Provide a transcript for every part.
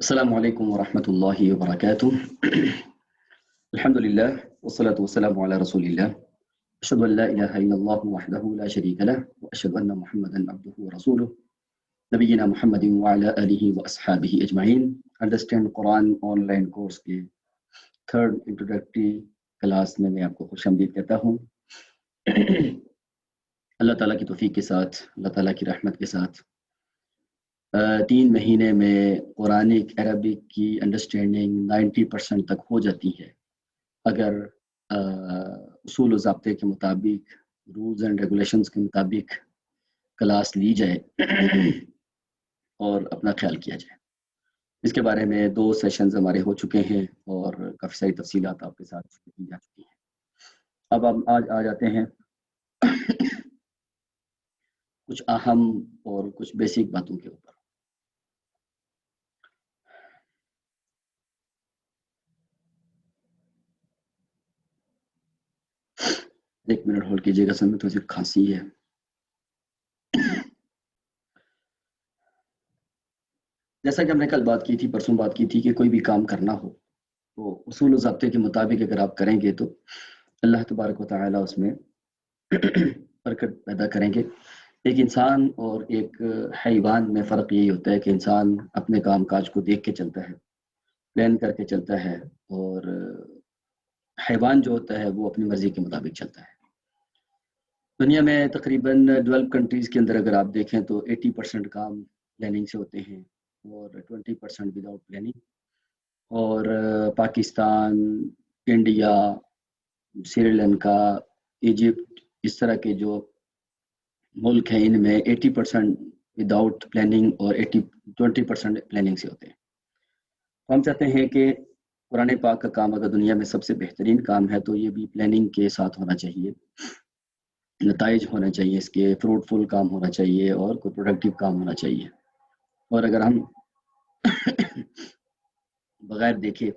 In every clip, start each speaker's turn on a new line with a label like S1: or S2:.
S1: السلام عليكم ورحمة الله وبركاته. الحمد لله والصلاة والسلام على رسول الله. أشهد أن لا إله إلا الله وحده لا شريك له وأشهد أن محمدا عبده ورسوله. نبينا محمد وعلى آله وأصحابه أجمعين. Understand Quran online course کے third introductory class میں آپ کو خوش آمدید کہتا ہوں. اللہ تعالیٰ کی توفیق کے ساتھ، اللہ تعالیٰ کی رحمت کے ساتھ 3 مہینے میں قرآنک عربک کی انڈرسٹینڈنگ 90% تک ہو جاتی ہے اگر اصول و ضابطے کے مطابق، رولز اینڈ ریگولیشنز کے مطابق کلاس لی جائے اور اپنا خیال کیا جائے. اس کے بارے میں 2 سیشنز ہمارے ہو چکے ہیں اور کافی ساری تفصیلات آپ کے ساتھ کی جا چکی ہیں. اب ہم آج آ جاتے ہیں کچھ اہم اور کچھ بیسک باتوں کے اوپر. ایک منٹ ہولڈ کیجیے گا سر، میں تھوڑی سی کھانسی ہے. جیسا کہ ہم نے کل بات کی تھی، پرسوں بات کی تھی کہ کوئی بھی کام کرنا ہو تو اصول و ضابطے کے مطابق اگر آپ کریں گے تو اللہ تبارک و تعالیٰ اس میں برکت پیدا کریں گے. ایک انسان اور ایک حیوان میں فرق یہی ہوتا ہے کہ انسان اپنے کام کاج کو دیکھ کے چلتا ہے، پلان کر کے چلتا ہے، اور حیوان جو ہوتا ہے وہ اپنی مرضی کے مطابق چلتا ہے. دنیا میں تقریباً 12 کنٹریز کے اندر اگر آپ دیکھیں تو 80% کام پلاننگ سے ہوتے ہیں اور 20% وداؤٹ پلاننگ. اور پاکستان، انڈیا، سری لنکا، ایجپٹ، اس طرح کے جو ملک ہیں ان میں 80% وداؤٹ پلاننگ اور 20% پلاننگ سے ہوتے ہیں. تو ہم چاہتے ہیں کہ قرآن پاک کا کام اگر دنیا میں سب سے بہترین کام ہے تو یہ بھی پلاننگ کے ساتھ ہونا چاہیے، نتائج ہونا چاہیے، اس کے فروٹفل کام ہونا چاہیے اور کوئی پروڈکٹیو کام ہونا چاہیے. اور اگر ہم بغیر دیکھے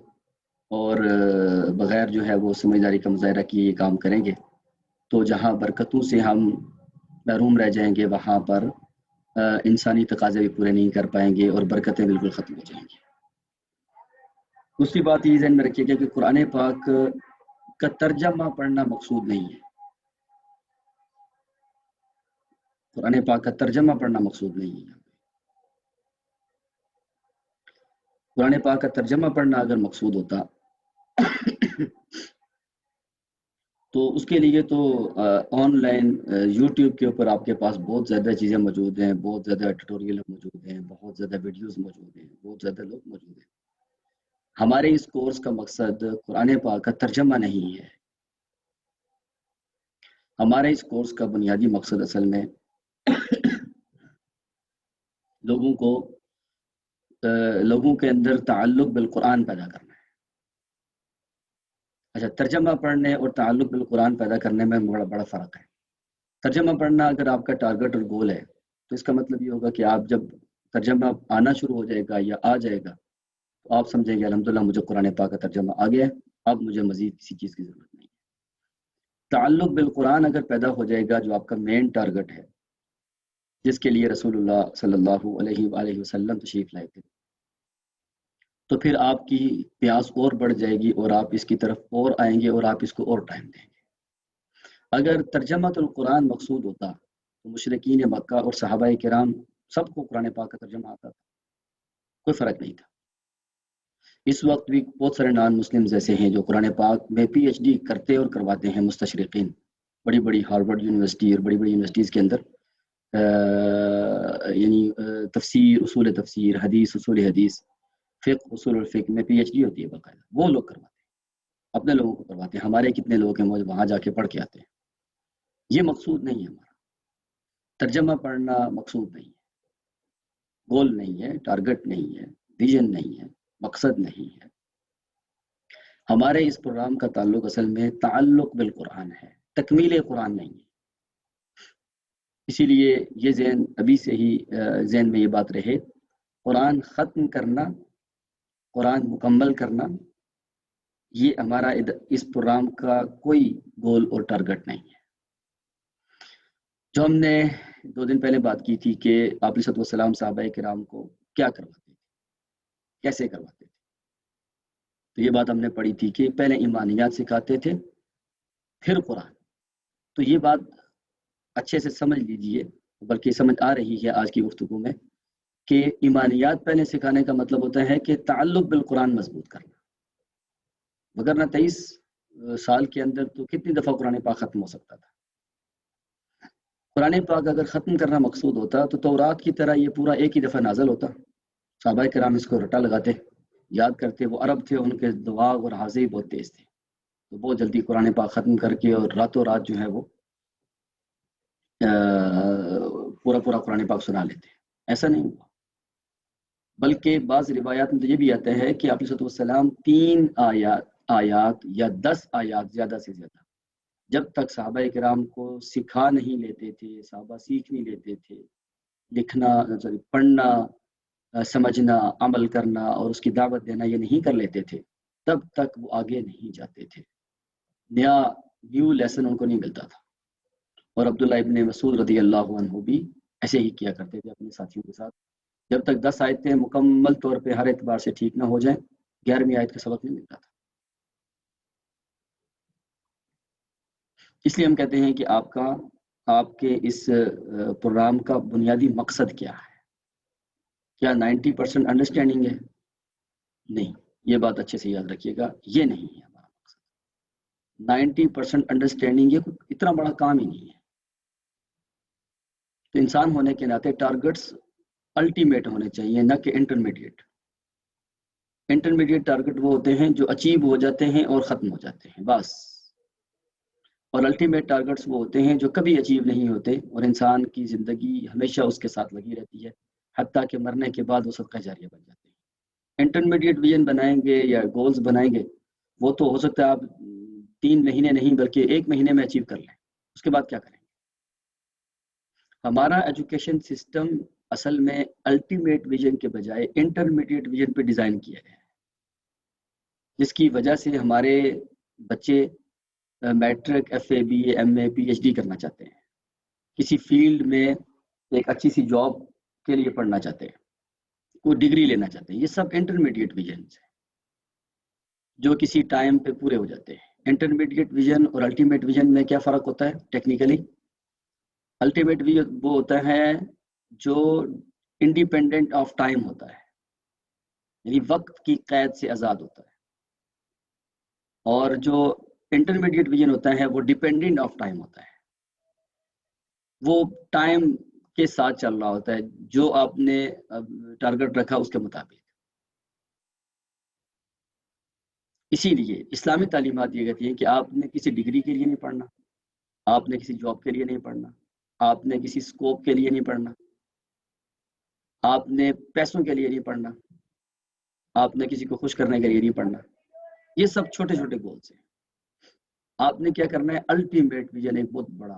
S1: اور بغیر جو ہے وہ سمجھداری کا مظاہرہ کیے یہ کام کریں گے تو جہاں برکتوں سے ہم محروم رہ جائیں گے وہاں پر انسانی تقاضے بھی پورے نہیں کر پائیں گے اور برکتیں بالکل ختم ہو جائیں گی. دوسری بات یہ ذہن میں رکھیے گا کہ قرآن پاک کا ترجمہ پڑھنا مقصود نہیں ہے. قرآن پاک کا ترجمہ پڑھنا مقصود نہیں ہے. قرآن پاک کا ترجمہ پڑھنا اگر مقصود ہوتا تو اس کے لیے تو آن لائن یوٹیوب کے اوپر آپ کے پاس بہت زیادہ چیزیں موجود ہیں، بہت زیادہ ٹیوٹوریل موجود ہیں، بہت زیادہ ویڈیوز موجود ہیں، بہت زیادہ لوگ موجود ہیں. ہمارے اس کورس کا مقصد قرآن پاک کا ترجمہ نہیں ہے. ہمارے اس کورس کا بنیادی مقصد اصل میں لوگوں کے اندر تعلق بالقرآن پیدا کرنا ہے. اچھا، ترجمہ پڑھنے اور تعلق بالقرآن پیدا کرنے میں بڑا فرق ہے. ترجمہ پڑھنا اگر آپ کا ٹارگٹ اور گول ہے تو اس کا مطلب یہ ہوگا کہ آپ جب ترجمہ آنا شروع ہو جائے گا یا آ جائے گا تو آپ سمجھیں گے الحمدللہ مجھے قرآن پاک کا ترجمہ آ گیا ہے، اب مجھے مزید کسی چیز کی ضرورت نہیں. تعلق بالقرآن اگر پیدا ہو جائے گا جو آپ کا مین ٹارگٹ ہے، جس کے لیے رسول اللہ صلی اللہ علیہ وآلہ وسلم تشریف لائے تھے، تو پھر آپ کی پیاس اور بڑھ جائے گی اور آپ اس کی طرف اور آئیں گے اور آپ اس کو اور ٹائم دیں گے. اگر ترجمہ القرآن مقصود ہوتا تو مشرکین مکہ اور صحابہ کرام سب کو قرآن پاک کا ترجمہ آتا تھا، کوئی فرق نہیں تھا. اس وقت بھی بہت سارے نان مسلم ایسے ہیں جو قرآن پاک میں پی ایچ ڈی کرتے اور کرواتے ہیں، مستشرقین، بڑی بڑی ہارورڈ یونیورسٹی اور بڑی بڑی یونیورسٹیز کے اندر یعنی تفسیر، اصول تفسیر، حدیث، اصول حدیث، فقہ، اصول الفقہ میں پی ایچ ڈی ہوتی ہے باقاعدہ. وہ لوگ کرواتے ہیں، اپنے لوگوں کو کرواتے ہیں. ہمارے کتنے لوگ ہیں وہاں جا کے پڑھ کے آتے ہیں. یہ مقصود نہیں ہے. ہمارا ترجمہ پڑھنا مقصود نہیں ہے، گول نہیں ہے، ٹارگٹ نہیں ہے، ویژن نہیں ہے، مقصد نہیں ہے. ہمارے اس پروگرام کا تعلق اصل میں تعلق بالقرآن ہے، تکمیل قرآن نہیں ہے. اسی لیے یہ ذہن ابھی سے ہی ذہن میں یہ بات رہے، قرآن ختم کرنا، قرآن مکمل کرنا، یہ ہمارا اس پروگرام کا کوئی گول اور ٹارگٹ نہیں ہے. جو ہم نے 2 دن پہلے بات کی تھی کہ آپ علیہ السلام صحابہ کرام کو کیا کرواتے تھے. کیسے کرواتے تھے؟ تو یہ بات ہم نے پڑھی تھی کہ پہلے ایمانیات سکھاتے تھے پھر قرآن. تو یہ بات اچھے سے سمجھ لیجئے، بلکہ سمجھ آ رہی ہے آج کی گفتگو میں، کہ ایمانیات پہلے سکھانے کا مطلب ہوتا ہے کہ تعلق بالقرآن مضبوط کرنا. مگر نہ 23 سال کے اندر تو کتنی دفعہ قرآن پاک ختم ہو سکتا تھا. قرآن پاک اگر ختم کرنا مقصود ہوتا تو تورات کی طرح یہ پورا ایک ہی دفعہ نازل ہوتا. صحابہ کرام اس کو رٹا لگاتے، یاد کرتے. وہ عرب تھے، ان کے دماغ اور حافظے بہت تیز تھے، تو بہت جلدی قرآن پاک ختم کر کے اور راتوں رات جو ہے وہ پورا پورا قرآن پاک سنا لیتے. ایسا نہیں ہوا، بلکہ بعض روایات میں تو یہ بھی آتا ہے کہ آپ علیہ السلام 3 آیات یا 10 آیات زیادہ سے زیادہ، جب تک صحابہ کرام کو سکھا نہیں لیتے تھے، صحابہ سیکھ نہیں لیتے تھے، لکھنا پڑھنا سمجھنا عمل کرنا اور اس کی دعوت دینا یہ نہیں کر لیتے تھے، تب تک وہ آگے نہیں جاتے تھے. نیو لیسن ان کو نہیں ملتا تھا. اور عبداللہ ابن مسعود رضی اللہ عنہ بھی ایسے ہی کیا کرتے تھے اپنے ساتھیوں کے ساتھ. جب تک 10 آیتیں مکمل طور پہ ہر اعتبار سے ٹھیک نہ ہو جائیں، 11ویں آیت کا سبق نہیں ملتا تھا. اس لیے ہم کہتے ہیں کہ آپ کے اس پروگرام کا بنیادی مقصد کیا ہے؟ کیا 90% انڈرسٹینڈنگ ہے؟ نہیں، یہ بات اچھے سے یاد رکھیے گا، یہ نہیں ہے ہمارا مقصد. 90% انڈرسٹینڈنگ یہ اتنا بڑا کام ہی نہیں ہے. تو انسان ہونے کے ناطے ٹارگٹس الٹیمیٹ ہونے چاہیے، نہ کہ انٹرمیڈیٹ. انٹرمیڈیٹ ٹارگٹ وہ ہوتے ہیں جو اچیو ہو جاتے ہیں اور ختم ہو جاتے ہیں بس. اور الٹیمیٹ ٹارگٹس وہ ہوتے ہیں جو کبھی اچیو نہیں ہوتے اور انسان کی زندگی ہمیشہ اس کے ساتھ لگی رہتی ہے، حتیٰ کہ مرنے کے بعد وہ صدقہ جاریہ بن جاتے ہیں. انٹرمیڈیٹ ویژن بنائیں گے یا گولز بنائیں گے، وہ تو ہو سکتا ہے آپ 3 مہینے نہیں بلکہ 1 مہینے میں اچیو کر لیں. اس کے بعد کیا کریں گے؟ ہمارا ایجوکیشن سسٹم اصل میں الٹیمیٹ ویژن کے بجائے انٹرمیڈیٹ ویژن پہ ڈیزائن کیا گیا ہے، جس کی وجہ سے ہمارے بچے matric, F A, B A, M A, P H D کرنا چاہتے ہیں، کسی فیلڈ میں ایک اچھی سی جاب کے لیے پڑھنا چاہتے ہیں، کوئی ڈگری لینا چاہتے ہیں. یہ سب انٹرمیڈیٹ ویژنز ہیں جو کسی ٹائم پہ پورے ہو جاتے ہیں. انٹرمیڈیٹ ویژن اور الٹیمیٹ ویژن میں کیا فرق ہوتا ہے ٹیکنیکلی؟ الٹیمیٹ ویژن وہ ہوتا ہے جو انڈیپینڈنٹ آف ٹائم ہوتا ہے، یعنی وقت کی قید سے آزاد ہوتا ہے. اور جو انٹرمیڈیٹ ویژن ہوتا ہے وہ ڈیپینڈنٹ آف ٹائم ہوتا ہے، وہ ٹائم کے ساتھ چل رہا ہوتا ہے، جو آپ نے ٹارگٹ رکھا اس کے مطابق. اسی لیے اسلامی تعلیمات یہ کہتی ہیں کہ آپ نے کسی ڈگری کے لیے نہیں پڑھنا، آپ نے کسی جاب کے لیے نہیں پڑھنا، آپ نے کسی سکوپ کے لیے نہیں پڑھنا، آپ نے پیسوں کے لیے نہیں پڑھنا، آپ نے کسی کو خوش کرنے کے لیے نہیں پڑھنا. یہ سب چھوٹے چھوٹے گولز ہیں. آپ نے کیا کرنا ہے؟ الٹیمیٹ ویژن ایک بہت بڑا،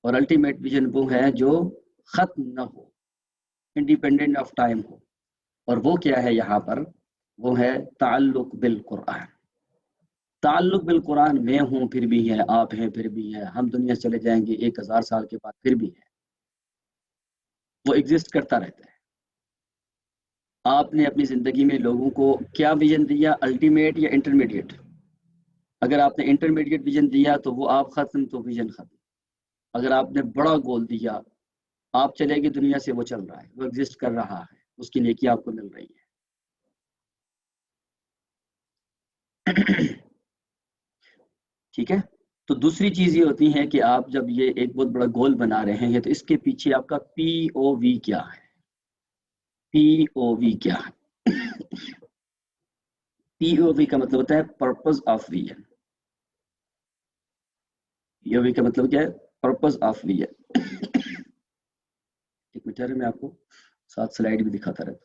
S1: اور الٹیمیٹ ویژن وہ ہے جو ختم نہ ہو، انڈیپینڈنٹ آف ٹائم ہو. اور وہ کیا ہے یہاں پر؟ وہ ہے تعلق بالقرآن. تعلق بالقرآن میں ہوں پھر بھی ہے، آپ ہیں پھر بھی ہے، ہم دنیا سے چلے جائیں گے 1000 سال کے بعد پھر بھی ہے، وہ ایگزسٹ کرتا رہتا ہے. آپ نے اپنی زندگی میں لوگوں کو کیا ویژن دیا؟ الٹیمیٹ یا انٹرمیڈیٹ؟ اگر آپ نے انٹرمیڈیٹ ویژن دیا تو وہ آپ ختم، تو ویژن ختم. اگر آپ نے بڑا گول دیا، آپ چلے گی دنیا سے، وہ چل رہا ہے، وہ ایگزسٹ کر رہا ہے، اس کی نیکی آپ کو مل رہی ہے. ٹھیک ہے. تو دوسری چیز یہ ہوتی ہے کہ آپ جب یہ ایک بہت بڑا گول بنا رہے ہیں تو اس کے پیچھے آپ کا پی او وی کیا ہے؟ پی او وی کیا ہے؟ پی او وی کا مطلب ہوتا ہے پرپز آف ویژن. پی او وی کا مطلب کیا ہے؟ Purpose of vision. ایک منٹ میں آپ کو ساتھ سلائیڈ بھی دکھاتا رہتا ہوں.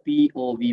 S1: POV,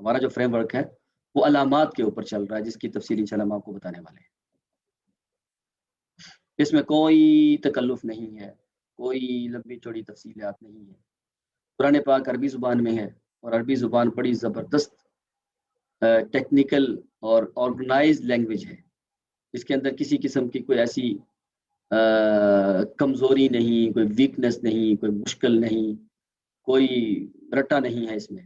S1: ہمارا جو فریم ورک ہے وہ علامات کے اوپر چل رہا ہے، جس کی تفصیل انشاءاللہ ہم آپ کو بتانے والے ہیں۔ اس میں کوئی تکلف نہیں ہے، کوئی لمبی چوڑی تفصیلات نہیں ہے۔ قرآن پاک عربی زبان میں ہے، اور عربی زبان بڑی زبردست ٹیکنیکل اور آرگنائز لینگویج ہے۔ اس کے اندر کسی قسم کی کوئی ایسی کمزوری نہیں، کوئی ویکنس نہیں، کوئی مشکل نہیں، کوئی رٹا نہیں ہے اس میں،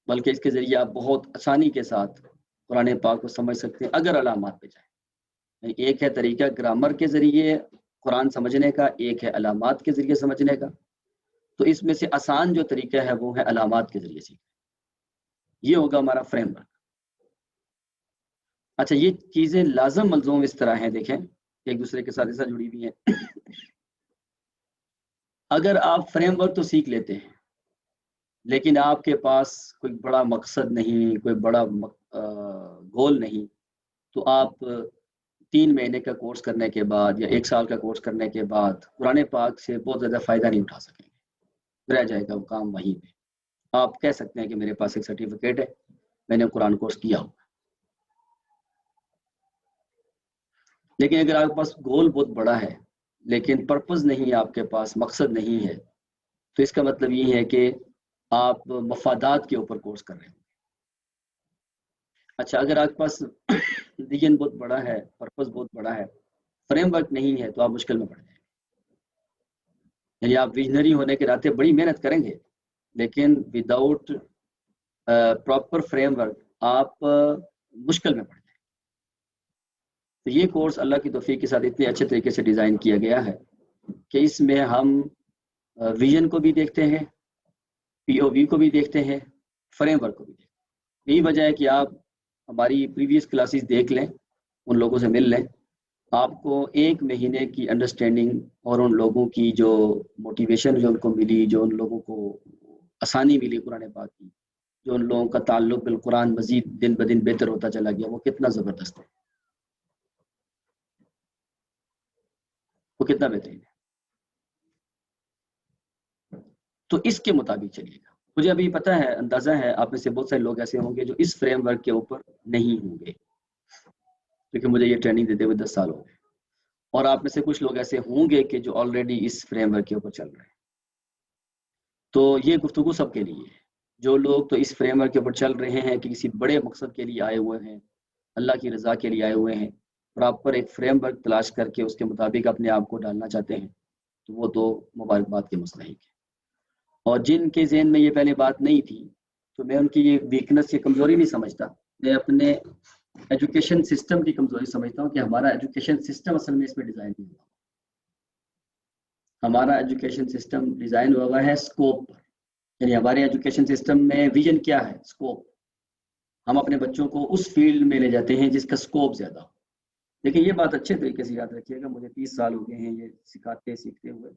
S1: بلکہ اس کے ذریعے آپ بہت آسانی کے ساتھ قرآن پاک کو سمجھ سکتے ہیں اگر علامات پہ جائیں۔ ایک ہے طریقہ گرامر کے ذریعے قرآن سمجھنے کا، ایک ہے علامات کے ذریعے سمجھنے کا۔ تو اس میں سے آسان جو طریقہ ہے وہ ہے علامات کے ذریعے سیکھنا۔ یہ ہوگا ہمارا فریم ورک۔ اچھا، یہ چیزیں لازم ملزوم اس طرح ہیں، دیکھیں ایک دوسرے کے ساتھ ایسا جڑی ہوئی ہیں۔ اگر آپ فریم ورک تو سیکھ لیتے ہیں، لیکن آپ کے پاس کوئی بڑا مقصد نہیں، کوئی بڑا گول نہیں، تو آپ 3 مہینے کا کورس کرنے کے بعد یا 1 سال کا کورس کرنے کے بعد قرآن پاک سے بہت زیادہ فائدہ نہیں اٹھا سکیں گے، رہ جائے گا وہ کام وہیں پہ۔ آپ کہہ سکتے ہیں کہ میرے پاس ایک سرٹیفکیٹ ہے، میں نے قرآن کورس کیا ہو، لیکن اگر آپ کے پاس گول بہت بڑا ہے لیکن پرپز نہیں ہے، آپ کے پاس مقصد نہیں ہے، تو اس کا مطلب یہ ہے کہ آپ مفادات کے اوپر کورس کر رہے ہیں۔ اچھا، اگر آپ کے پاس ویژن بہت بڑا ہے، پرپز بہت بڑا ہے، فریم ورک نہیں ہے، تو آپ مشکل میں پڑ جائیں گے۔ یعنی آپ ویژنری ہونے کے ناطے بڑی محنت کریں گے، لیکن وداؤٹ پراپر فریم ورک آپ مشکل میں پڑ جائیں گے۔ تو یہ کورس اللہ کی توفیق کے ساتھ اتنے اچھے طریقے سے ڈیزائن کیا گیا ہے کہ اس میں ہم ویژن کو بھی دیکھتے ہیں، پی او وی کو بھی دیکھتے ہیں، فریم ورک کو بھی دیکھتے ہیں۔ یہی وجہ ہے کہ آپ ہماری پریویس کلاسز دیکھ لیں، ان لوگوں سے مل لیں، آپ کو 1 مہینے کی انڈرسٹینڈنگ اور ان لوگوں کی جو موٹیویشن جو ان کو ملی، جو ان لوگوں کو آسانی ملی قرآن پاک کی، جو ان لوگوں کا تعلق بالقرآن مزید دن بدن بہتر ہوتا چلا گیا، وہ کتنا زبردست ہے، وہ کتنا بہترین ہے۔ تو اس کے مطابق چلیے گا۔ مجھے ابھی پتہ ہے، اندازہ ہے آپ میں سے بہت سارے لوگ ایسے ہوں گے جو اس فریم ورک کے اوپر نہیں ہوں گے، کیونکہ مجھے یہ ٹریننگ دیتے ہوئے 10 سال ہو گئے، اور آپ میں سے کچھ لوگ ایسے ہوں گے کہ جو آلریڈی اس فریم ورک کے اوپر چل رہے ہیں۔ تو یہ گفتگو سب کے لیے ہے۔ جو لوگ تو اس فریم ورک کے اوپر چل رہے ہیں کہ کسی بڑے مقصد کے لیے آئے ہوئے ہیں، اللہ کی رضا کے لیے آئے ہوئے ہیں، پراپر ایک فریم ورک تلاش کر کے اس کے مطابق اپنے آپ کو ڈالنا چاہتے ہیں، تو وہ تو مبارکباد کے مستحق ہیں۔ اور جن کے ذہن میں یہ پہلے بات نہیں تھی، تو میں ان کی یہ ویکنس یا کمزوری نہیں سمجھتا، میں اپنے ایجوکیشن سسٹم کی کمزوری سمجھتا ہوں کہ ہمارا ایجوکیشن سسٹم اصل میں اس پہ ڈیزائن نہیں ہوا۔ ہمارا ایجوکیشن سسٹم ڈیزائن ہوا ہے اسکوپ پر، یعنی ہمارے ایجوکیشن سسٹم میں ویژن کیا ہے؟ اسکوپ۔ ہم اپنے بچوں کو اس فیلڈ میں لے جاتے ہیں جس کا اسکوپ زیادہ ہو۔ لیکن یہ بات اچھے طریقے سے یاد رکھیے گا، مجھے 30 سال ہو گئے ہیں یہ سیکھتے ہوئے،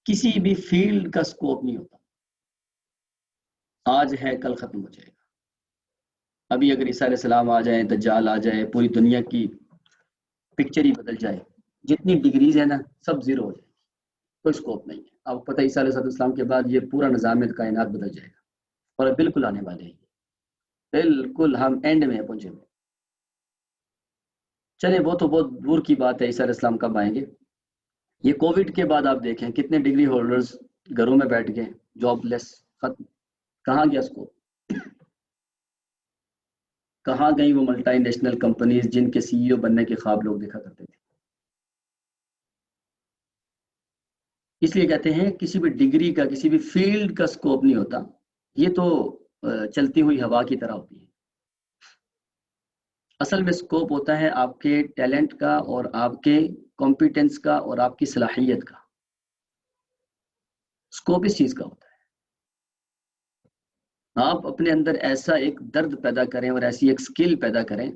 S1: کسی بھی فیلڈ کا اسکوپ نہیں ہوتا، آج ہے کل ختم ہو جائے گا۔ ابھی اگر عیسیٰ علیہ السلام آ جائیں، دجال آ جائے، پوری دنیا کی پکچر ہی بدل جائے، جتنی ڈگریز ہیں نا سب زیرو ہو جائے، کوئی اسکوپ نہیں ہے۔ آپ کو پتہ ہے عیسیٰ علیہ السلام کے بعد یہ پورا نظام کائنات بدل جائے گا، اور بالکل آنے والے ہیں، بالکل ہم اینڈ میں پہنچے ہوئے۔ چلے وہ تو بہت دور کی بات ہے، عیسیٰ علیہ السلام کب آئیں گے۔ یہ کووڈ کے بعد آپ دیکھیں کتنے ڈگری ہولڈرز گھروں میں بیٹھ گئے، جاب لیس، ختم۔ کہاں گیا اسکوپ؟ کہاں گئی وہ ملٹی نیشنل کمپنیز جن کے سی ای او بننے کے خواب لوگ دیکھا کرتے تھے؟ اس لیے کہتے ہیں کسی بھی ڈگری کا، کسی بھی فیلڈ کا اسکوپ نہیں ہوتا، یہ تو چلتی ہوئی ہوا کی طرح ہوتی ہے۔ اصل میں اسکوپ ہوتا ہے آپ کے ٹیلنٹ کا، اور آپ کے کمپیٹنس کا، اور آپ کی صلاحیت کا۔ اسکوپ اس چیز کا ہوتا ہے، آپ اپنے اندر ایسا ایک درد پیدا کریں اور ایسی ایک سکل پیدا کریں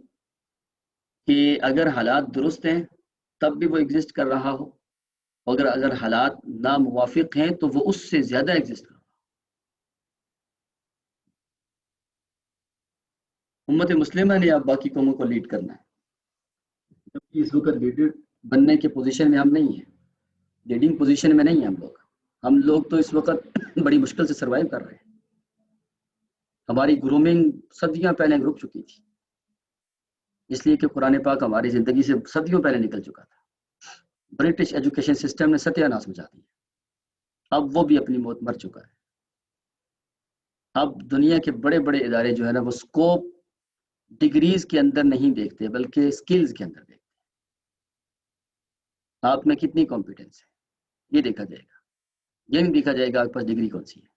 S1: کہ اگر حالات درست ہیں تب بھی وہ ایگزسٹ کر رہا ہو، اگر حالات ناموافق ہیں تو وہ اس سے زیادہ ایگزسٹ کر رہا ہو۔ امت مسلمہ نے اب باقی قوموں کو لیڈ کرنا ہے، جبکہ اس وقت لیڈر بننے کے پوزیشن میں ہم نہیں ہیں، لیڈنگ پوزیشن میں نہیں ہیں ہم لوگ تو اس وقت بڑی مشکل سے سروائیو کر رہے ہیں۔ ہماری گرومنگ صدیاں پہلے رک چکی تھی، اس لیے کہ قرآن پاک ہماری زندگی سے صدیوں پہلے نکل چکا تھا۔ برٹش ایجوکیشن سسٹم نے ستیہ ناش مچا دیا، اب وہ بھی اپنی موت مر چکا ہے۔ اب دنیا کے بڑے بڑے ادارے جو ہے نا وہ سکوپ ڈگریز کے اندر نہیں دیکھتے بلکہ سکلز کے اندر دیکھتے، آپ میں کتنی کمپیٹنس ہے یہ دیکھا جائے گا، یہ نہیں دیکھا جائے گا آپ کے پاس ڈگری کون سی ہے۔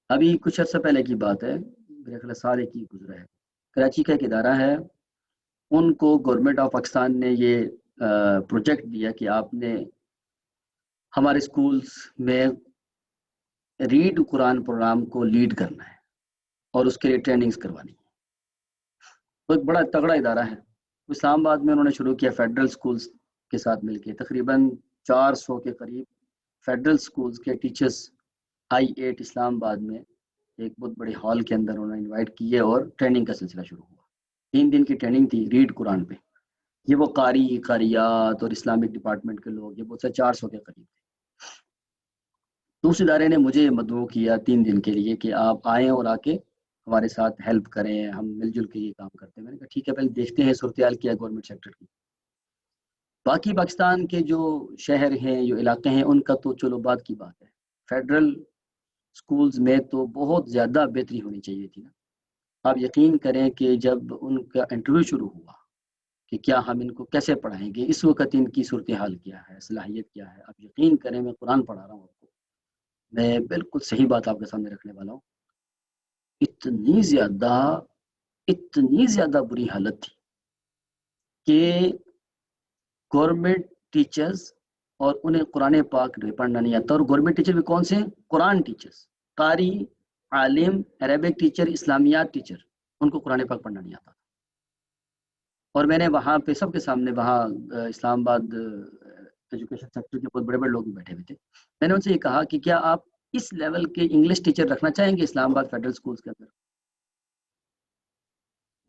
S1: ابھی کچھ عرصہ پہلے کی بات ہے، میرے خیال سال کی گزرا ہے، کراچی کا ایک ادارہ ہے، ان کو گورنمنٹ آف پاکستان نے یہ پروجیکٹ دیا کہ آپ نے ہمارے اسکولس میں ریڈ قرآن پروگرام کو لیڈ کرنا ہے اور اس کے لیے ٹریننگز کروانی ہے۔ وہ ایک بڑا تگڑا ادارہ ہے، اسلام آباد میں انہوں نے شروع کیا فیڈرل اسکولس کے ساتھ مل کے، تقریباً 400 کے قریب فیڈرل اسکولس کے ٹیچرس I8 اسلام آباد میں ایک بہت بڑے ہال کے اندر انہوں نے انوائٹ کیے اور ٹریننگ کا سلسلہ شروع ہوا۔ 3 دن کی ٹریننگ تھی ریڈ قرآن پہ، یہ وہ قاری قاریات اور اسلامک ڈپارٹمنٹ کے لوگ، یہ بہت سے 400 کے قریب تھے۔ تو اس ادارے نے مجھے مدعو کیا 3 دن کے لیے کہ آپ آئیں اور آ کے ہمارے ساتھ ہیلپ کریں، ہم مل جل کے یہ کام کرتے ہیں۔ میں نے کہا ٹھیک ہے، پہلے دیکھتے ہیں صورتحال کیا ہے گورنمنٹ سیکٹر کی۔ باقی پاکستان کے جو شہر ہیں، جو علاقے ہیں، ان کا تو چلو بات کی بات ہے، فیڈرل سکولز میں تو بہت زیادہ بہتری ہونی چاہیے تھی نا۔ آپ یقین کریں کہ جب ان کا انٹرویو شروع ہوا کہ کیا ہم ان کو کیسے پڑھائیں گے، اس وقت ان کی صورتحال کیا ہے، صلاحیت کیا ہے، آپ یقین کریں میں قرآن پڑھا رہا ہوں آپ کو، میں بالکل صحیح بات آپ کے سامنے رکھنے والا ہوں، اتنی زیادہ بری حالت تھی کہ گورنمنٹ ٹیچرز اور انہیں قرآن پاک پڑھنا نہیں آتا، اور گورنمنٹ ٹیچر بھی کون سے ہیں؟ قرآن ٹیچرز، قاری، عالم، عربک ٹیچر، اسلامیات ٹیچر، ان کو قرآن پاک پڑھنا نہیں آتا۔ اور میں نے وہاں پہ سب کے سامنے، وہاں اسلام آباد ایجوکیشن سیکٹر کے بہت بڑے بڑے لوگ بھی بیٹھے ہوئے تھے، میں نے ان سے یہ کہا کہ کیا آپ اس لیول کے انگلش ٹیچر رکھنا چاہیں گے اسلام آباد فیڈرل سکولز کے اندر؟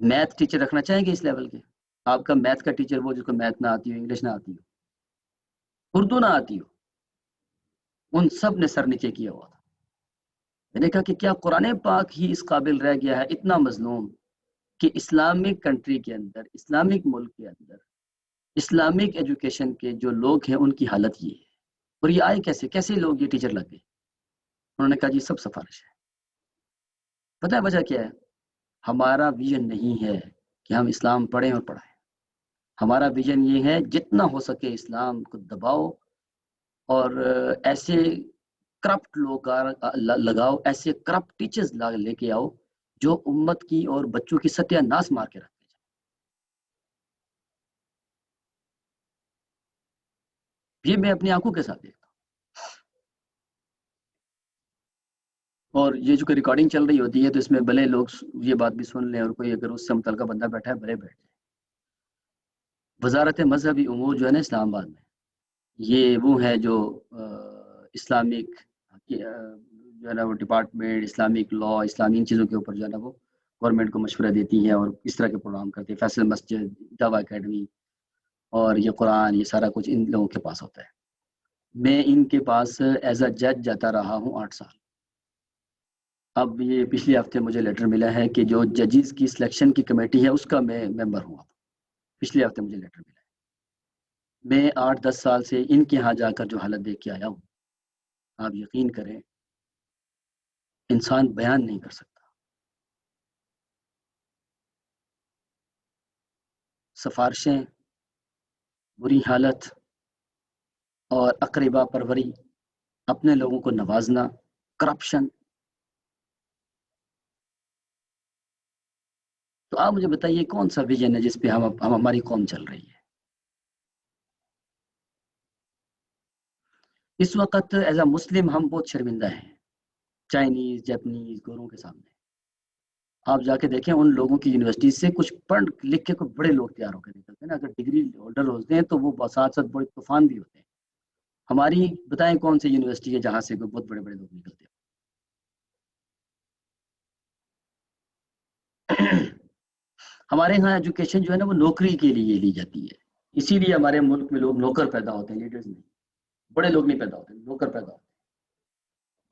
S1: میتھ ٹیچر رکھنا چاہیں گے اس لیول کے؟ آپ کا میتھ کا ٹیچر وہ جس کو میتھ نہ آتی ہو، انگلش نہ آتی ہو، اردو نہ آتی ہو، ان سب نے سر نیچے کیا ہوا تھا۔ میں نے کہا کہ کیا قرآن پاک ہی اس قابل رہ گیا ہے اتنا مظلوم کہ اسلامک کنٹری کے اندر، اسلامک ملک کے اندر اسلامک ایجوکیشن کے جو لوگ ہیں ان کی حالت یہ ہے، اور یہ آئے کیسے لوگ یہ ٹیچر لگ گئے؟ انہوں نے کہا جی سب سفارش ہے۔ پتہ ہے وجہ کیا ہے؟ ہمارا ویژن نہیں ہے کہ ہم اسلام پڑھیں اور پڑھائیں، ہمارا ویژن یہ ہے جتنا ہو سکے اسلام کو دباؤ اور ایسے کرپٹ لوگ لگاؤ، ایسے کرپٹ ٹیچرز لے کے آؤ جو امت کی اور بچوں کی ستیہ ناش مار کے رکھتے جائیں۔ یہ میں اپنی آنکھوں کے ساتھ دیکھتا ہوں، اور یہ جو کہ ریکارڈنگ چل رہی ہوتی ہے تو اس میں بھلے لوگ یہ بات بھی سن لیں، اور کوئی اگر اس سے متعلقہ بندہ بیٹھا ہے بھلے بیٹھ جائے۔ وزارت مذہبی امور جو ہے نا اسلام آباد میں، یہ وہ ہے جو اسلامک جو ہے نا وہ ڈپارٹمنٹ، اسلامک لا، اسلامی ان چیزوں کے اوپر جو ہے نا وہ گورنمنٹ کو مشورہ دیتی ہے اور اس طرح کے پروگرام کرتے ہیں، فیصل مسجد، دعویٰ اکیڈمی اور یہ قرآن، یہ سارا کچھ ان لوگوں کے پاس ہوتا ہے۔ میں ان کے پاس ایز اے جج جاتا رہا ہوں 8 سال۔ اب یہ پچھلے ہفتے مجھے لیٹر ملا ہے کہ جو ججز کی سلیکشن کی کمیٹی ہے اس کا میں ممبر ہوں اب، پچھلے ہفتے مجھے لیٹر ملا ہے۔ میں 8-10 سال سے ان کے ہاں جا کر جو حالت دیکھ کے آیا ہوں، آپ یقین کریں انسان بیان نہیں کر سکتا۔ سفارشیں، بری حالت، اور اقربا پروری، اپنے لوگوں کو نوازنا، کرپشن۔ تو آپ مجھے بتائیے کون سا ویژن ہے جس پہ ہم ہماری قوم چل رہی ہے؟ اس وقت ایز اے مسلم ہم بہت شرمندہ ہیں چائنیز، جاپنیز، گوروں کے سامنے۔ آپ جا کے دیکھیں ان لوگوں کی یونیورسٹی سے کچھ پڑھ لکھ کے کوئی بڑے لوگ تیار ہو کے نکلتے ہیں نا، اگر ڈگری ہولڈر ہوتے ہیں تو وہ ساتھ ساتھ بڑے طوفان بھی ہوتے ہیں۔ ہماری بتائیں کون سی یونیورسٹی ہے جہاں سے کوئی بہت بڑے بڑے لوگ نکلتے ہیں؟ ہمارے ہاں ایجوکیشن جو ہے نا وہ نوکری کے لیے لی جاتی ہے، اسی لیے ہمارے ملک میں لوگ نوکر پیدا ہوتے ہیں، لیڈرز نہیں، بڑے لوگ نہیں پیدا ہوتے، نوکر پیدا ہوتے ہیں۔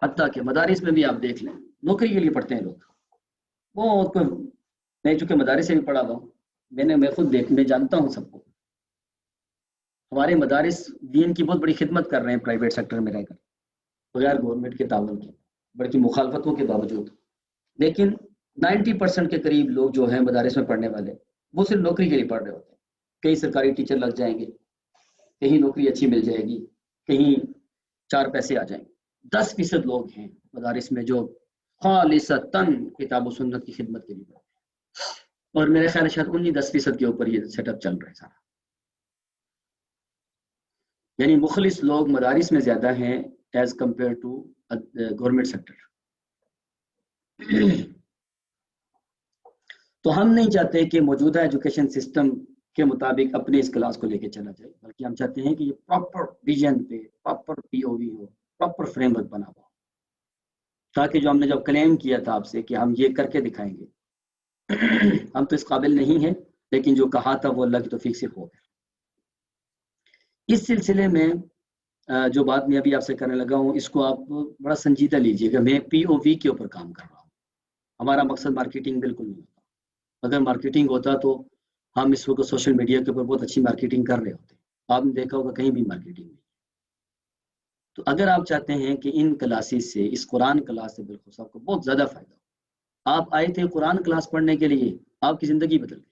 S1: حتیٰ کہ مدارس میں بھی آپ دیکھ لیں، نوکری کے لیے پڑھتے ہیں لوگ۔ وہ میں چونکہ مدارس سے بھی پڑھا ہوا ہوں، میں خود میں جانتا ہوں سب کو۔ ہمارے مدارس دین کی بہت بڑی خدمت کر رہے ہیں پرائیویٹ سیکٹر میں رہ کر، بغیر گورنمنٹ کے تعاون کے، بلکہ مخالفتوں کے باوجود۔ لیکن 90% کے قریب لوگ جو ہیں مدارس میں پڑھنے والے، وہ صرف نوکری کے لیے پڑھ رہے ہوتے ہیں۔ کہیں سرکاری ٹیچر لگ جائیں گے، کہیں نوکری اچھی مل جائے گی، کہیں 4 پیسے آ جائیں گے۔ 10% لوگ ہیں مدارس میں جو خالصتاً کتاب و سنت کی خدمت کے لیے پڑھتے ہیں، اور میرے خیال ہے شاید 19-10% کے اوپر یہ سیٹ اپ چل رہا ہے سارا۔ یعنی مخلص لوگ مدارس میں زیادہ ہیں as compare to government sector. تو ہم نہیں چاہتے کہ موجودہ ایجوکیشن سسٹم کے مطابق اپنے اس کلاس کو لے کے چلا جائے، بلکہ ہم چاہتے ہیں کہ یہ پراپر ویژن پہ، پراپر پی او وی ہو، پراپر فریم ورک بنا ہوا، تاکہ جو ہم نے جب کلیم کیا تھا آپ سے کہ ہم یہ کر کے دکھائیں گے، ہم تو اس قابل نہیں ہیں، لیکن جو کہا تھا وہ اللہ کی توفیق سے ہو گیا۔ اس سلسلے میں جو بات میں ابھی آپ سے کرنے لگا ہوں، اس کو آپ بڑا سنجیدہ لیجئے گا۔ میں پی او وی کے اوپر کام کر رہا ہوں، ہمارا مقصد مارکیٹنگ بالکل نہیں ہوتا۔ اگر مارکیٹنگ ہوتا تو ہم اس وقت سوشل میڈیا کے اوپر بہت اچھی مارکیٹنگ کر رہے ہوتے۔ آپ نے دیکھا ہوگا کہیں بھی مارکیٹنگ نہیں۔ تو اگر آپ چاہتے ہیں کہ ان کلاسز سے، اس قرآن کلاس سے بالخصوص آپ کو بہت زیادہ فائدہ ہو، آپ آئے تھے قرآن کلاس پڑھنے کے لیے، آپ کی زندگی بدل گئی،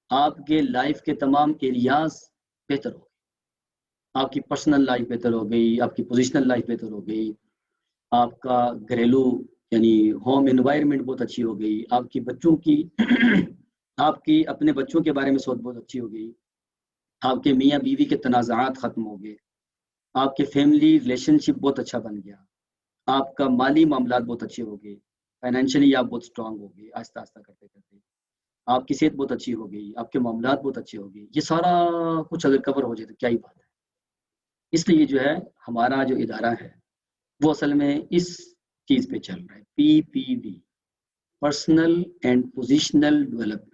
S1: آپ کے لائف کے تمام ایریاز بہتر ہو گئے، آپ کی پرسنل لائف بہتر ہو گئی، آپ کی پوزیشنل لائف بہتر ہو گئی، آپ کا گھریلو یعنی ہوم انوائرمنٹ بہت اچھی ہو گئی، آپ کی بچوں کی آپ کی اپنے بچوں کے بارے میں سوچ بہت اچھی ہو گئی، آپ کے میاں بیوی کے تنازعات ختم ہو گئے، آپ کے فیملی ریلیشن شپ بہت اچھا بن گیا، آپ کا مالی معاملات بہت اچھے ہو گئے، فائنینشلی آپ بہت اسٹرانگ ہو گئے، آہستہ آہستہ کرتے کرتے آپ کی صحت بہت اچھی ہو گئی، آپ کے معاملات بہت اچھے ہو گئے۔ یہ سارا کچھ اگر کور ہو جائے تو کیا ہی بات ہے۔ اس لیے جو ہے ہمارا جو ادارہ ہے وہ اصل میں اس چیز پہ چل رہا ہے، پی پی وی، پرسنل اینڈ پوزیشنل ڈیولپمنٹ۔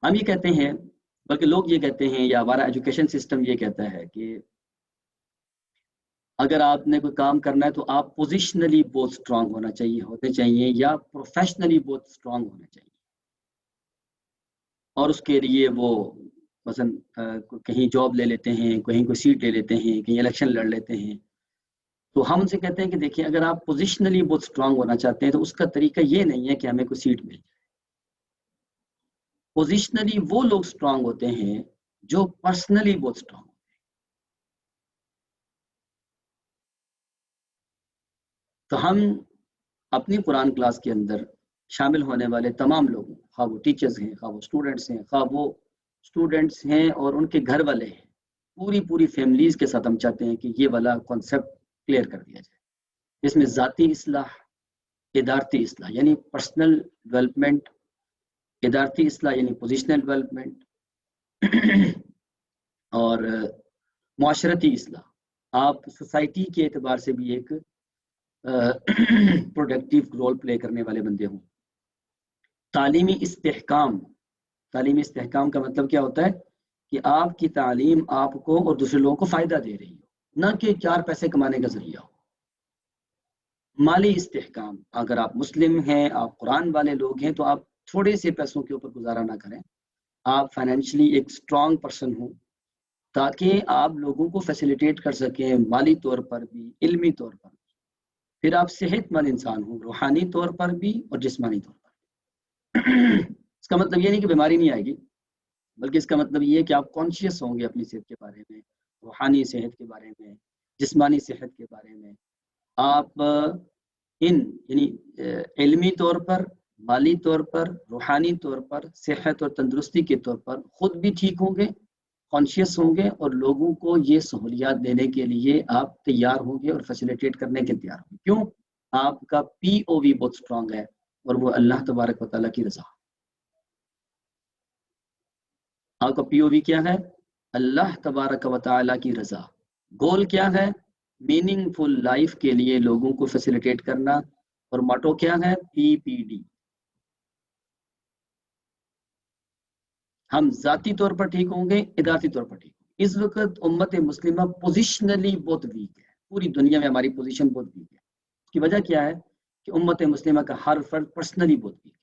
S1: ہم یہ کہتے ہیں، بلکہ لوگ یہ کہتے ہیں، یا ہمارا ایجوکیشن سسٹم یہ کہتا ہے کہ اگر آپ نے کوئی کام کرنا ہے تو آپ پوزیشنلی بہت اسٹرانگ ہونے چاہیے یا پروفیشنلی بہت اسٹرانگ ہونے چاہیے، اور اس کے لیے وہ مثلا کہیں جاب لے لیتے ہیں، کہیں کوئی سیٹ لے لیتے ہیں، کہیں الیکشن لڑ لیتے ہیں۔ تو ہم ان سے کہتے ہیں کہ دیکھیں، اگر آپ پوزیشنلی بہت اسٹرانگ ہونا چاہتے ہیں تو اس کا طریقہ یہ نہیں ہے کہ ہمیں کوئی سیٹ مل جائے۔ پوزیشنلی وہ لوگ اسٹرانگ ہوتے ہیں جو پرسنلی بہت اسٹرانگ ہوتے ہیں۔ تو ہم اپنی قرآن کلاس کے اندر شامل ہونے والے تمام لوگوں، خواہ وہ ٹیچرز ہیں، خواہ وہ اسٹوڈنٹس ہیں، خواہ وہ اسٹوڈنٹس ہیں اور ان کے گھر والے ہیں، پوری فیملیز کے ساتھ ہم چاہتے ہیں کہ یہ والا کانسیپٹ کلیئر کر دیا جائے، جس میں ذاتی اصلاح، ادارتی اصلاح یعنی پرسنل ڈیولپمنٹ، ادارتی اصلاح یعنی پوزیشنل ڈیولپمنٹ، اور معاشرتی اصلاح، آپ سوسائٹی کے اعتبار سے بھی ایک پروڈکٹیو رول پلے کرنے والے بندے ہوں۔ تعلیمی استحکام کا مطلب کیا ہوتا ہے کہ آپ کی تعلیم آپ کو اور دوسرے لوگوں کو فائدہ دے رہی ہو، نہ کہ 4 پیسے کمانے کا ذریعہ ہو۔ مالی استحکام، اگر آپ مسلم ہیں، آپ قرآن والے لوگ ہیں، تو آپ تھوڑے سے پیسوں کے اوپر گزارا نہ کریں، آپ فائنینشلی ایک اسٹرانگ پرسن ہوں تاکہ آپ لوگوں کو فیسیلیٹیٹ کر سکیں، مالی طور پر بھی، علمی طور پر بھی۔ پھر آپ صحت مند انسان ہوں، روحانی طور پر بھی اور جسمانی طور پر بھی۔ اس کا مطلب یہ نہیں کہ بیماری نہیں آئے گی، بلکہ اس کا مطلب یہ ہے کہ آپ کانشیس ہوں گے اپنی صحت کے بارے میں، روحانی صحت کے بارے میں، جسمانی صحت کے بارے میں۔ آپ یعنی علمی طور پر، مالی طور پر، روحانی طور پر، صحت اور تندرستی کے طور پر خود بھی ٹھیک ہوں گے، کانشیس ہوں گے، اور لوگوں کو یہ سہولیات دینے کے لیے آپ تیار ہوں گے اور فیسیلیٹیٹ کرنے کے تیار ہوں گے۔ کیوں؟ آپ کا پی او وی بہت اسٹرانگ ہے، اور وہ اللہ تبارک و تعالیٰ کی رضا۔ آپ کا پی او وی کیا ہے؟ اللہ تبارک و تعالیٰ کی رضا۔ گول کیا ہے؟ میننگ فل لائف کے لیے لوگوں کو فیسیلیٹیٹ کرنا، اور موٹو کیا ہے؟ پی پی ڈی۔ ہم ذاتی طور پر ٹھیک ہوں گے، ادارتی طور پر ٹھیک ہوں گے۔ اس وقت امت مسلمہ پوزیشنلی بہت ویک ہے، پوری دنیا میں ہماری پوزیشن بہت ویک ہے۔ اس کی وجہ کیا ہے کہ امت مسلمہ کا ہر فرد پرسنلی بہت ویک ہے۔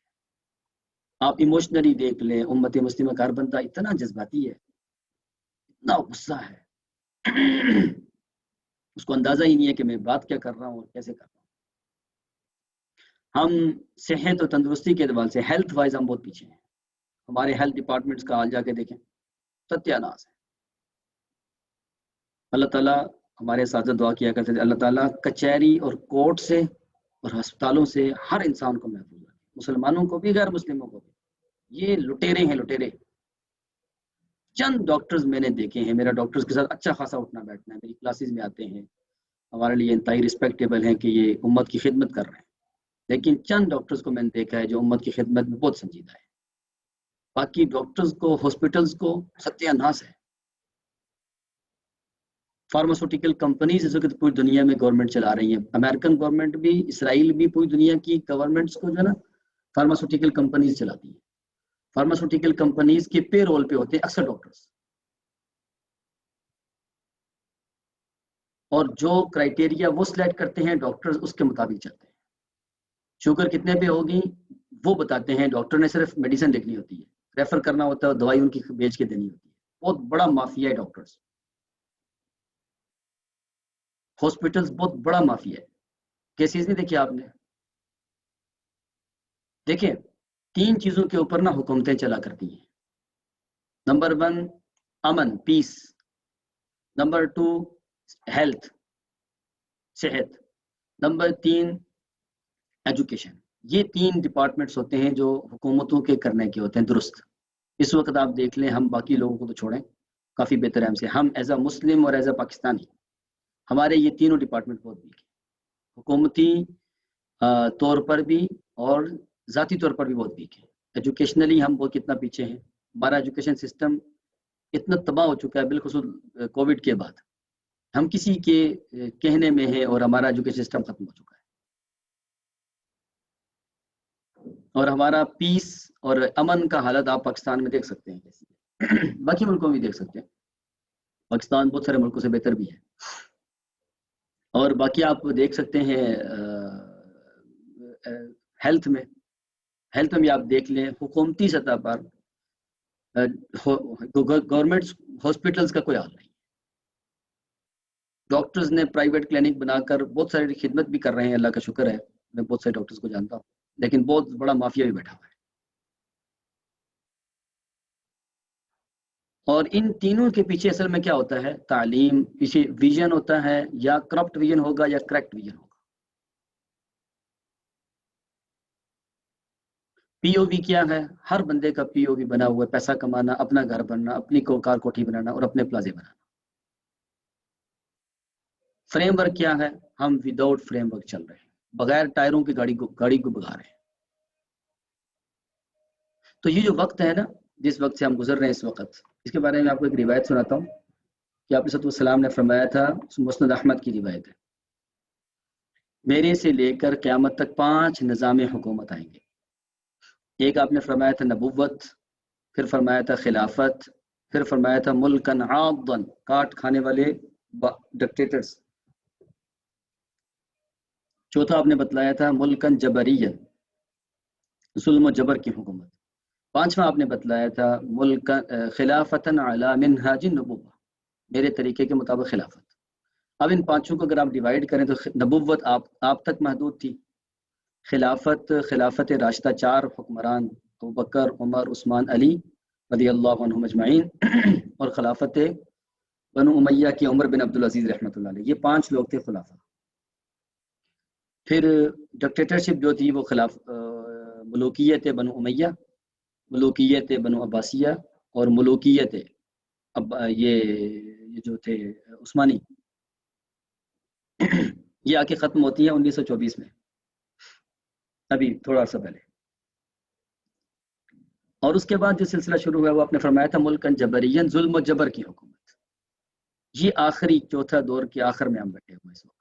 S1: آپ ایموشنلی دیکھ لیں، امت مسلمہ کا ہر بندہ اتنا جذباتی ہے، اتنا غصہ ہے، اس کو اندازہ ہی نہیں ہے کہ میں بات کیا کر رہا ہوں اور کیسے کر رہا ہوں۔ ہم صحت اور تندرستی کے اعتبار سے ہیلتھ وائز ہم بہت پیچھے ہیں۔ ہمارے ہیلتھ ڈپارٹمنٹس کا حال جا کے دیکھیں، ستیہ ناش ہے۔ اللہ تعالیٰ، ہمارے اساتذہ دعا کیا کرتے تھے، اللہ تعالیٰ کچہری اور کورٹ سے اور ہسپتالوں سے ہر انسان کو محفوظ رکھے، مسلمانوں کو بھی، غیر مسلموں کو بھی۔ یہ لٹیرے ہیں، لٹیرے۔ چند ڈاکٹرز میں نے دیکھے ہیں، میرا ڈاکٹرز کے ساتھ اچھا خاصا اٹھنا بیٹھنا ہے، میری کلاسز میں آتے ہیں، ہمارے لیے انتہائی رسپیکٹیبل ہیں کہ یہ امت کی خدمت کر رہے ہیں، لیکن چند ڈاکٹرز کو میں نے دیکھا ہے جو امت کی خدمت میں بہت سنجیدہ ہے۔ باقی ڈاکٹرز کو، ہاسپٹلز کو ستیہ ناش ہے۔ فارماسوٹیکل کمپنیز اس وقت پوری دنیا میں گورنمنٹ چلا رہی ہیں، امریکن گورنمنٹ بھی، اسرائیل بھی، پوری دنیا کی گورنمنٹس کو جو ہے نا فارماسوٹیکل کمپنیز چلاتی ہیں۔ فارماسوٹیکل کمپنیز کے پے رول پہ ہوتے ہیں اکثر ڈاکٹرز، اور جو کرائٹیریا وہ سلیکٹ کرتے ہیں ڈاکٹرز اس کے مطابق چلتے ہیں۔ شوگر کتنے پہ ہوگی وہ بتاتے ہیں، ڈاکٹر نے صرف میڈیسن لکھنی ہوتی ہے، ریفر کرنا ہوتا ہے، دوائی ان کی بیچ کے دینی ہوتی ہے۔ بہت بڑا مافیا ہے ڈاکٹرز، ہاسپٹلز بہت بڑا مافیا ہے۔ کیسز نہیں دیکھے آپ نے؟ دیکھیں، 3 چیزوں کے اوپر نا حکومتیں چلا کرتی ہیں۔ نمبر 1 امن، پیس۔ نمبر 2 ہیلتھ، صحت۔ Number 3 education. یہ 3 ڈپارٹمنٹس ہوتے ہیں جو حکومتوں کے کرنے کے ہوتے ہیں درست۔ اس وقت آپ دیکھ لیں، ہم باقی لوگوں کو تو چھوڑیں، کافی بہتر ہے ہم سے، ہم ایز اے مسلم اور ایز اے پاکستانی، ہمارے یہ تینوں ڈپارٹمنٹ بہت ویک ہیں، حکومتی طور پر بھی اور ذاتی طور پر بھی بہت ویک ہے۔ ایجوکیشنلی ہم بہت کتنا پیچھے ہیں، ہمارا ایجوکیشن سسٹم اتنا تباہ ہو چکا ہے، بالخصوص کووڈ کے بعد ہم کسی کے کہنے میں ہیں اور ہمارا ایجوکیشن سسٹم ختم ہو چکا ہے، اور ہمارا پیس اور امن کا حالت آپ پاکستان میں دیکھ سکتے ہیں کیسی ہے، باقی ملکوں میں بھی دیکھ سکتے ہیں، پاکستان بہت سارے ملکوں سے بہتر بھی ہے۔ اور باقی آپ دیکھ سکتے ہیں ہیلتھ میں بھی آپ دیکھ لیں، حکومتی سطح پر گورنمنٹ ہاسپٹلز کا کوئی حال نہیں۔ ڈاکٹرز نے پرائیویٹ کلینک بنا کر بہت ساری خدمت بھی کر رہے ہیں، اللہ کا شکر ہے، میں بہت سارے ڈاکٹرز کو جانتا ہوں، لیکن بہت بڑا مافیا بھی بیٹھا ہوا ہے۔ اور ان تینوں کے پیچھے اصل میں کیا ہوتا ہے؟ تعلیم، پیچھے ویژن ہوتا ہے، یا کرپٹ ویژن ہوگا یا کریکٹ ویژن ہوگا۔ پی او وی کیا ہے؟ ہر بندے کا پی او وی بنا ہوا ہے، پیسہ کمانا، اپنا گھر بننا، اپنی کار کوٹھی بنانا اور اپنے پلازے بنانا۔ فریم ورک کیا ہے؟ ہم وداؤٹ فریم ورک چل رہے ہیں، بغیر ٹائروں کی گاڑی کو بگا رہے ہیں۔ تو یہ جو وقت ہے نا، جس وقت سے ہم گزر رہے ہیں، اس وقت، اس کے بارے میں آپ کو ایک روایت سناتا ہوں کہ آپ صلی اللہ علیہ وسلم نے فرمایا تھا، مسند احمد کی روایت ہے، میرے سے لے کر قیامت تک 5 نظام حکومت آئیں گے۔ ایک آپ نے فرمایا تھا نبوت، پھر فرمایا تھا خلافت، پھر فرمایا تھا ملکن عاضن، کاٹ کھانے والے ڈکٹیٹرز، چوتھا آپ نے بتلایا تھا ملکن جبریین، ظلم و جبر کی حکومت، پانچواں آپ نے بتلایا تھا ملک خلافتن علی منہاج النبوہ، میرے طریقے کے مطابق خلافت۔ اب ان 5 کو اگر آپ ڈیوائیڈ کریں تو نبوت آپ تک محدود تھی، خلافت راشدہ 4 حکمران ابوبکر، عمر، عثمان، علی رضی اللہ عنہم اجمعین، اور خلافت بنو امیہ کی عمر بن عبدالعزیز رحمۃ اللہ علیہ، یہ 5 لوگ تھے خلافہ۔ پھر ڈکٹیٹرشپ جو تھی وہ ملوکیت بنو امیہ، ملوکیت بنو عباسیہ، اور ملوکیت یہ جو تھے عثمانی، یہ آ کے ختم ہوتی ہیں 1924 میں، ابھی تھوڑا سا پہلے۔ اور اس کے بعد جو سلسلہ شروع ہوا وہ آپ نے فرمایا تھا ملکن جبرین، ظلم و جبر کی حکومت۔ یہ آخری چوتھا دور کے آخر میں ہم بیٹھے ہوئے اس وقت،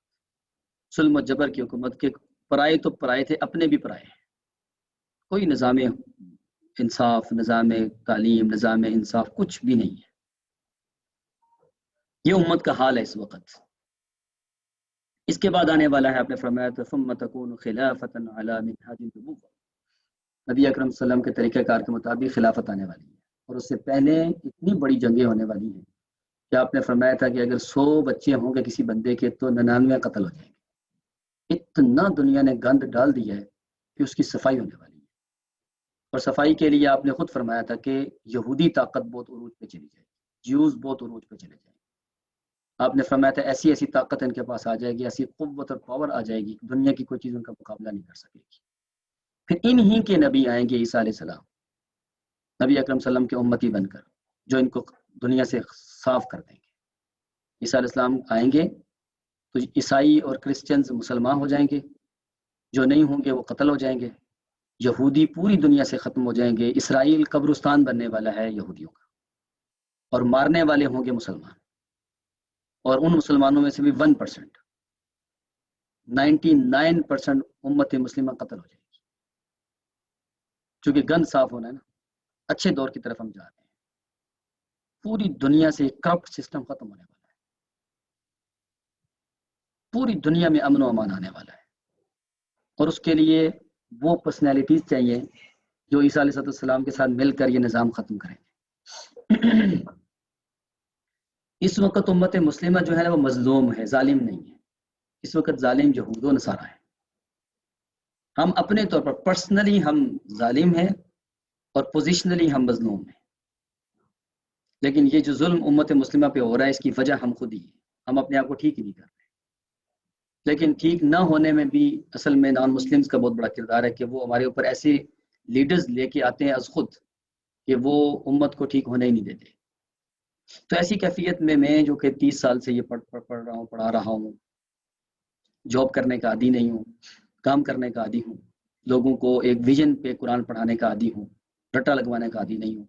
S1: ظلم و جبر کی حکومت کے، پرائے تو پرائے تھے، اپنے بھی پرائے ہیں، کوئی نظام انصاف، نظام تعلیم، نظام انصاف کچھ بھی نہیں ہے. یہ امت کا حال ہے اس وقت. اس کے بعد آنے والا ہے، آپ نے فرمایا تھا ثم تکون خلافۃ علی منہاج النبوۃ، نبی اکرم صلی اللہ علیہ وسلم کے طریقہ کار کے مطابق خلافت آنے والی ہے. اور اس سے پہلے اتنی بڑی جنگیں ہونے والی ہیں کہ آپ نے فرمایا تھا کہ اگر 100 بچے ہوں گے کسی بندے کے تو 99 قتل ہو جائیں گے. اتنا دنیا نے گند ڈال دیا ہے کہ اس کی صفائی ہونے والی ہے. اور صفائی کے لیے آپ نے خود فرمایا تھا کہ یہودی طاقت بہت عروج پہ چلی جائے گی، جیوز بہت عروج پہ چلے جائیں گے. آپ نے فرمایا تھا ایسی ایسی طاقت ان کے پاس آ جائے گی، ایسی قوت اور پاور آ جائے گی، دنیا کی کوئی چیز ان کا مقابلہ نہیں کر سکے گی. پھر انہی کے نبی آئیں گے، عیسیٰ علیہ السلام، نبی اکرم صلی اللہ علیہ وسلم کے امتی بن کر، جو ان کو دنیا سے صاف کر دیں گے. عیسیٰ علیہ السلام آئیں گے تو عیسائی اور کرسچنز مسلمان ہو جائیں گے، جو نہیں ہوں گے وہ قتل ہو جائیں گے. یہودی پوری دنیا سے ختم ہو جائیں گے. اسرائیل قبرستان بننے والا ہے یہودیوں کا، اور مارنے والے ہوں گے مسلمان. اور ان مسلمانوں میں سے بھی 1%، 99% امت مسلمہ قتل ہو جائے گی. چونکہ گند صاف ہونا ہے نا، اچھے دور کی طرف ہم جا رہے ہیں. پوری دنیا سے کرپٹ سسٹم ختم ہونے والا ہے، پوری دنیا میں امن و امان آنے والا ہے. اور اس کے لیے وہ پرسنالٹیز چاہیے جو عیسیٰ علیہ السلام کے ساتھ مل کر یہ نظام ختم کریں گے. اس وقت امت مسلمہ جو ہے نا وہ مظلوم ہے، ظالم نہیں ہے. اس وقت ظالم یہود و نصارہ ہے. ہم اپنے طور پر پرسنلی ہم ظالم ہیں اور پوزیشنلی ہم مظلوم ہیں. لیکن یہ جو ظلم امت مسلمہ پہ ہو رہا ہے اس کی وجہ ہم خود ہی ہیں. ہم اپنے آپ کو ٹھیک ہی نہیں کر رہے. لیکن ٹھیک نہ ہونے میں بھی اصل میں نان مسلمز کا بہت بڑا کردار ہے کہ وہ ہمارے اوپر ایسے لیڈرز لے کے آتے ہیں از خود کہ وہ امت کو ٹھیک ہونے ہی نہیں دیتے. تو ایسی کیفیت میں جو کہ 30 سال سے یہ پڑھ رہا ہوں، پڑھا رہا ہوں، جاب کرنے کا عادی نہیں ہوں، کام کرنے کا عادی ہوں، لوگوں کو ایک ویژن پہ قرآن پڑھانے کا عادی ہوں، رٹا لگوانے کا عادی نہیں ہوں.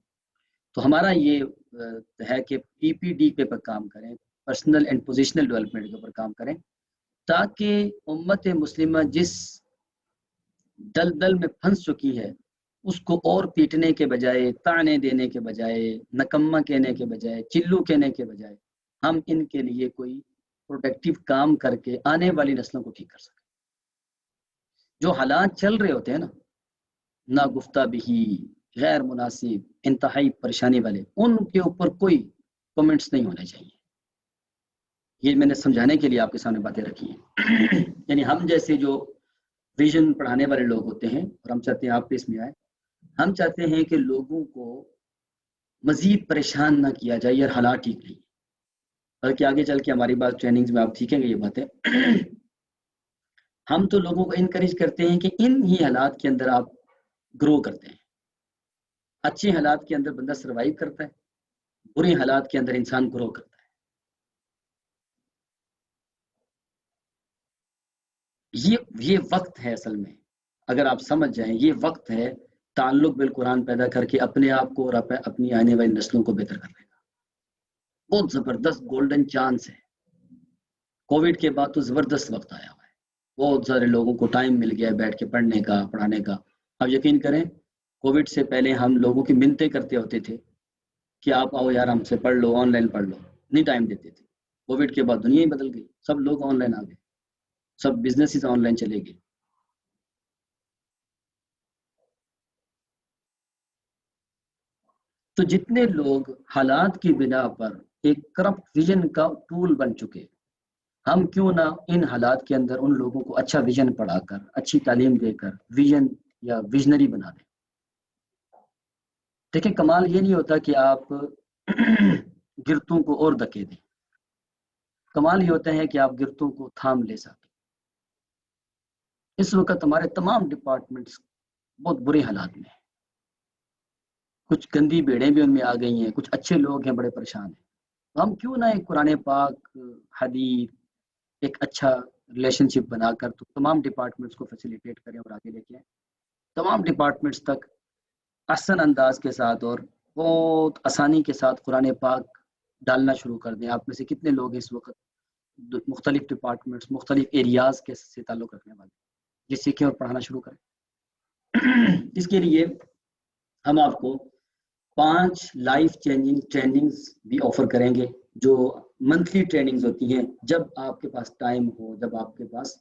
S1: تو ہمارا یہ ہے کہ پی پی ڈی پہ کام کریں، پرسنل اینڈ پوزیشنل ڈیولپمنٹ کے اوپر کام کریں، تاکہ امت مسلمہ جس دلدل میں پھنس چکی ہے اس کو اور پیٹنے کے بجائے، طعنے دینے کے بجائے، نکمہ کہنے کے بجائے، چلو کہنے کے بجائے ہم ان کے لیے کوئی پروڈکٹیو کام کر کے آنے والی نسلوں کو ٹھیک کر سکیں. جو حالات چل رہے ہوتے ہیں نا، نا گفتہ بھی، غیر مناسب، انتہائی پریشانی والے، ان کے اوپر کوئی کمنٹس نہیں ہونے چاہیے. یہ میں نے سمجھانے کے لیے آپ کے سامنے باتیں رکھی ہیں. یعنی ہم جیسے جو ویژن پڑھانے والے لوگ ہوتے ہیں، اور ہم چاہتے ہیں آپ بھی اس میں آئے، ہم چاہتے ہیں کہ لوگوں کو مزید پریشان نہ کیا جائے. یہ حالات ٹھیک نہیں، بلکہ آگے چل کے ہماری بات ٹریننگز میں آپ سیکھیں گے یہ باتیں. ہم تو لوگوں کو انکریج کرتے ہیں کہ ان ہی حالات کے اندر آپ گرو کرتے ہیں. اچھے حالات کے اندر بندہ سروائیو کرتا ہے، برے حالات کے اندر انسان گرو کرتا ہے. یہ وقت ہے اصل میں، اگر آپ سمجھ جائیں یہ وقت ہے تعلق بالقرآن پیدا کر کے اپنے آپ کو اور اپنی آنے والی نسلوں کو بہتر کرنے کا. بہت زبردست گولڈن چانس ہے. کووڈ کے بعد تو زبردست وقت آیا ہوا ہے. بہت سارے لوگوں کو ٹائم مل گیا بیٹھ کے پڑھنے کا، پڑھانے کا. اب یقین کریں کووڈ سے پہلے ہم لوگوں کی منتیں کرتے ہوتے تھے کہ آپ آؤ یار ہم سے پڑھ لو، آن لائن پڑھ لو، نہیں ٹائم دیتے تھے. کووڈ کے بعد دنیا ہی بدل گئی، سب لوگ آن لائن آ گئے، سب بزنس آن لائن چلے گئے. تو جتنے لوگ حالات کی بنا پر ایک کرپٹ ویژن کا ٹول بن چکے، ہم کیوں نہ ان حالات کے اندر ان لوگوں کو اچھا ویژن پڑھا کر، اچھی تعلیم دے کر ویژن یا ویژنری بنا دیں. دیکھیں کمال یہ نہیں ہوتا کہ آپ گرتوں کو اور دھکے دیں، کمال یہ ہوتا ہے کہ آپ گرتوں کو تھام لے سکیں. اس وقت ہمارے تمام ڈپارٹمنٹس بہت برے حالات میں ہیں. کچھ گندی بیڑیں بھی ان میں آ گئی ہیں، کچھ اچھے لوگ ہیں بڑے پریشان ہیں. ہم کیوں نہ ایک قرآن پاک، حدیث، ایک اچھا ریلیشن شپ بنا کر تو تمام ڈپارٹمنٹس کو فیسیلیٹیٹ کریں اور آگے لے کے آئیں. تمام ڈپارٹمنٹس تک احسن انداز کے ساتھ اور بہت آسانی کے ساتھ قرآن پاک ڈالنا شروع کر دیں. آپ میں سے کتنے لوگ اس وقت مختلف ڈپارٹمنٹس، مختلف ایریاز کے سے تعلق رکھنے والے، یہ سیکھیں اور پڑھانا شروع کریں. اس کے لیے ہم آپ کو 5 لائف چینجنگ ٹریننگز بھی آفر کریں گے، جو منتھلی ٹریننگز ہوتی ہیں. جب آپ کے پاس ٹائم ہو، جب آپ کے پاس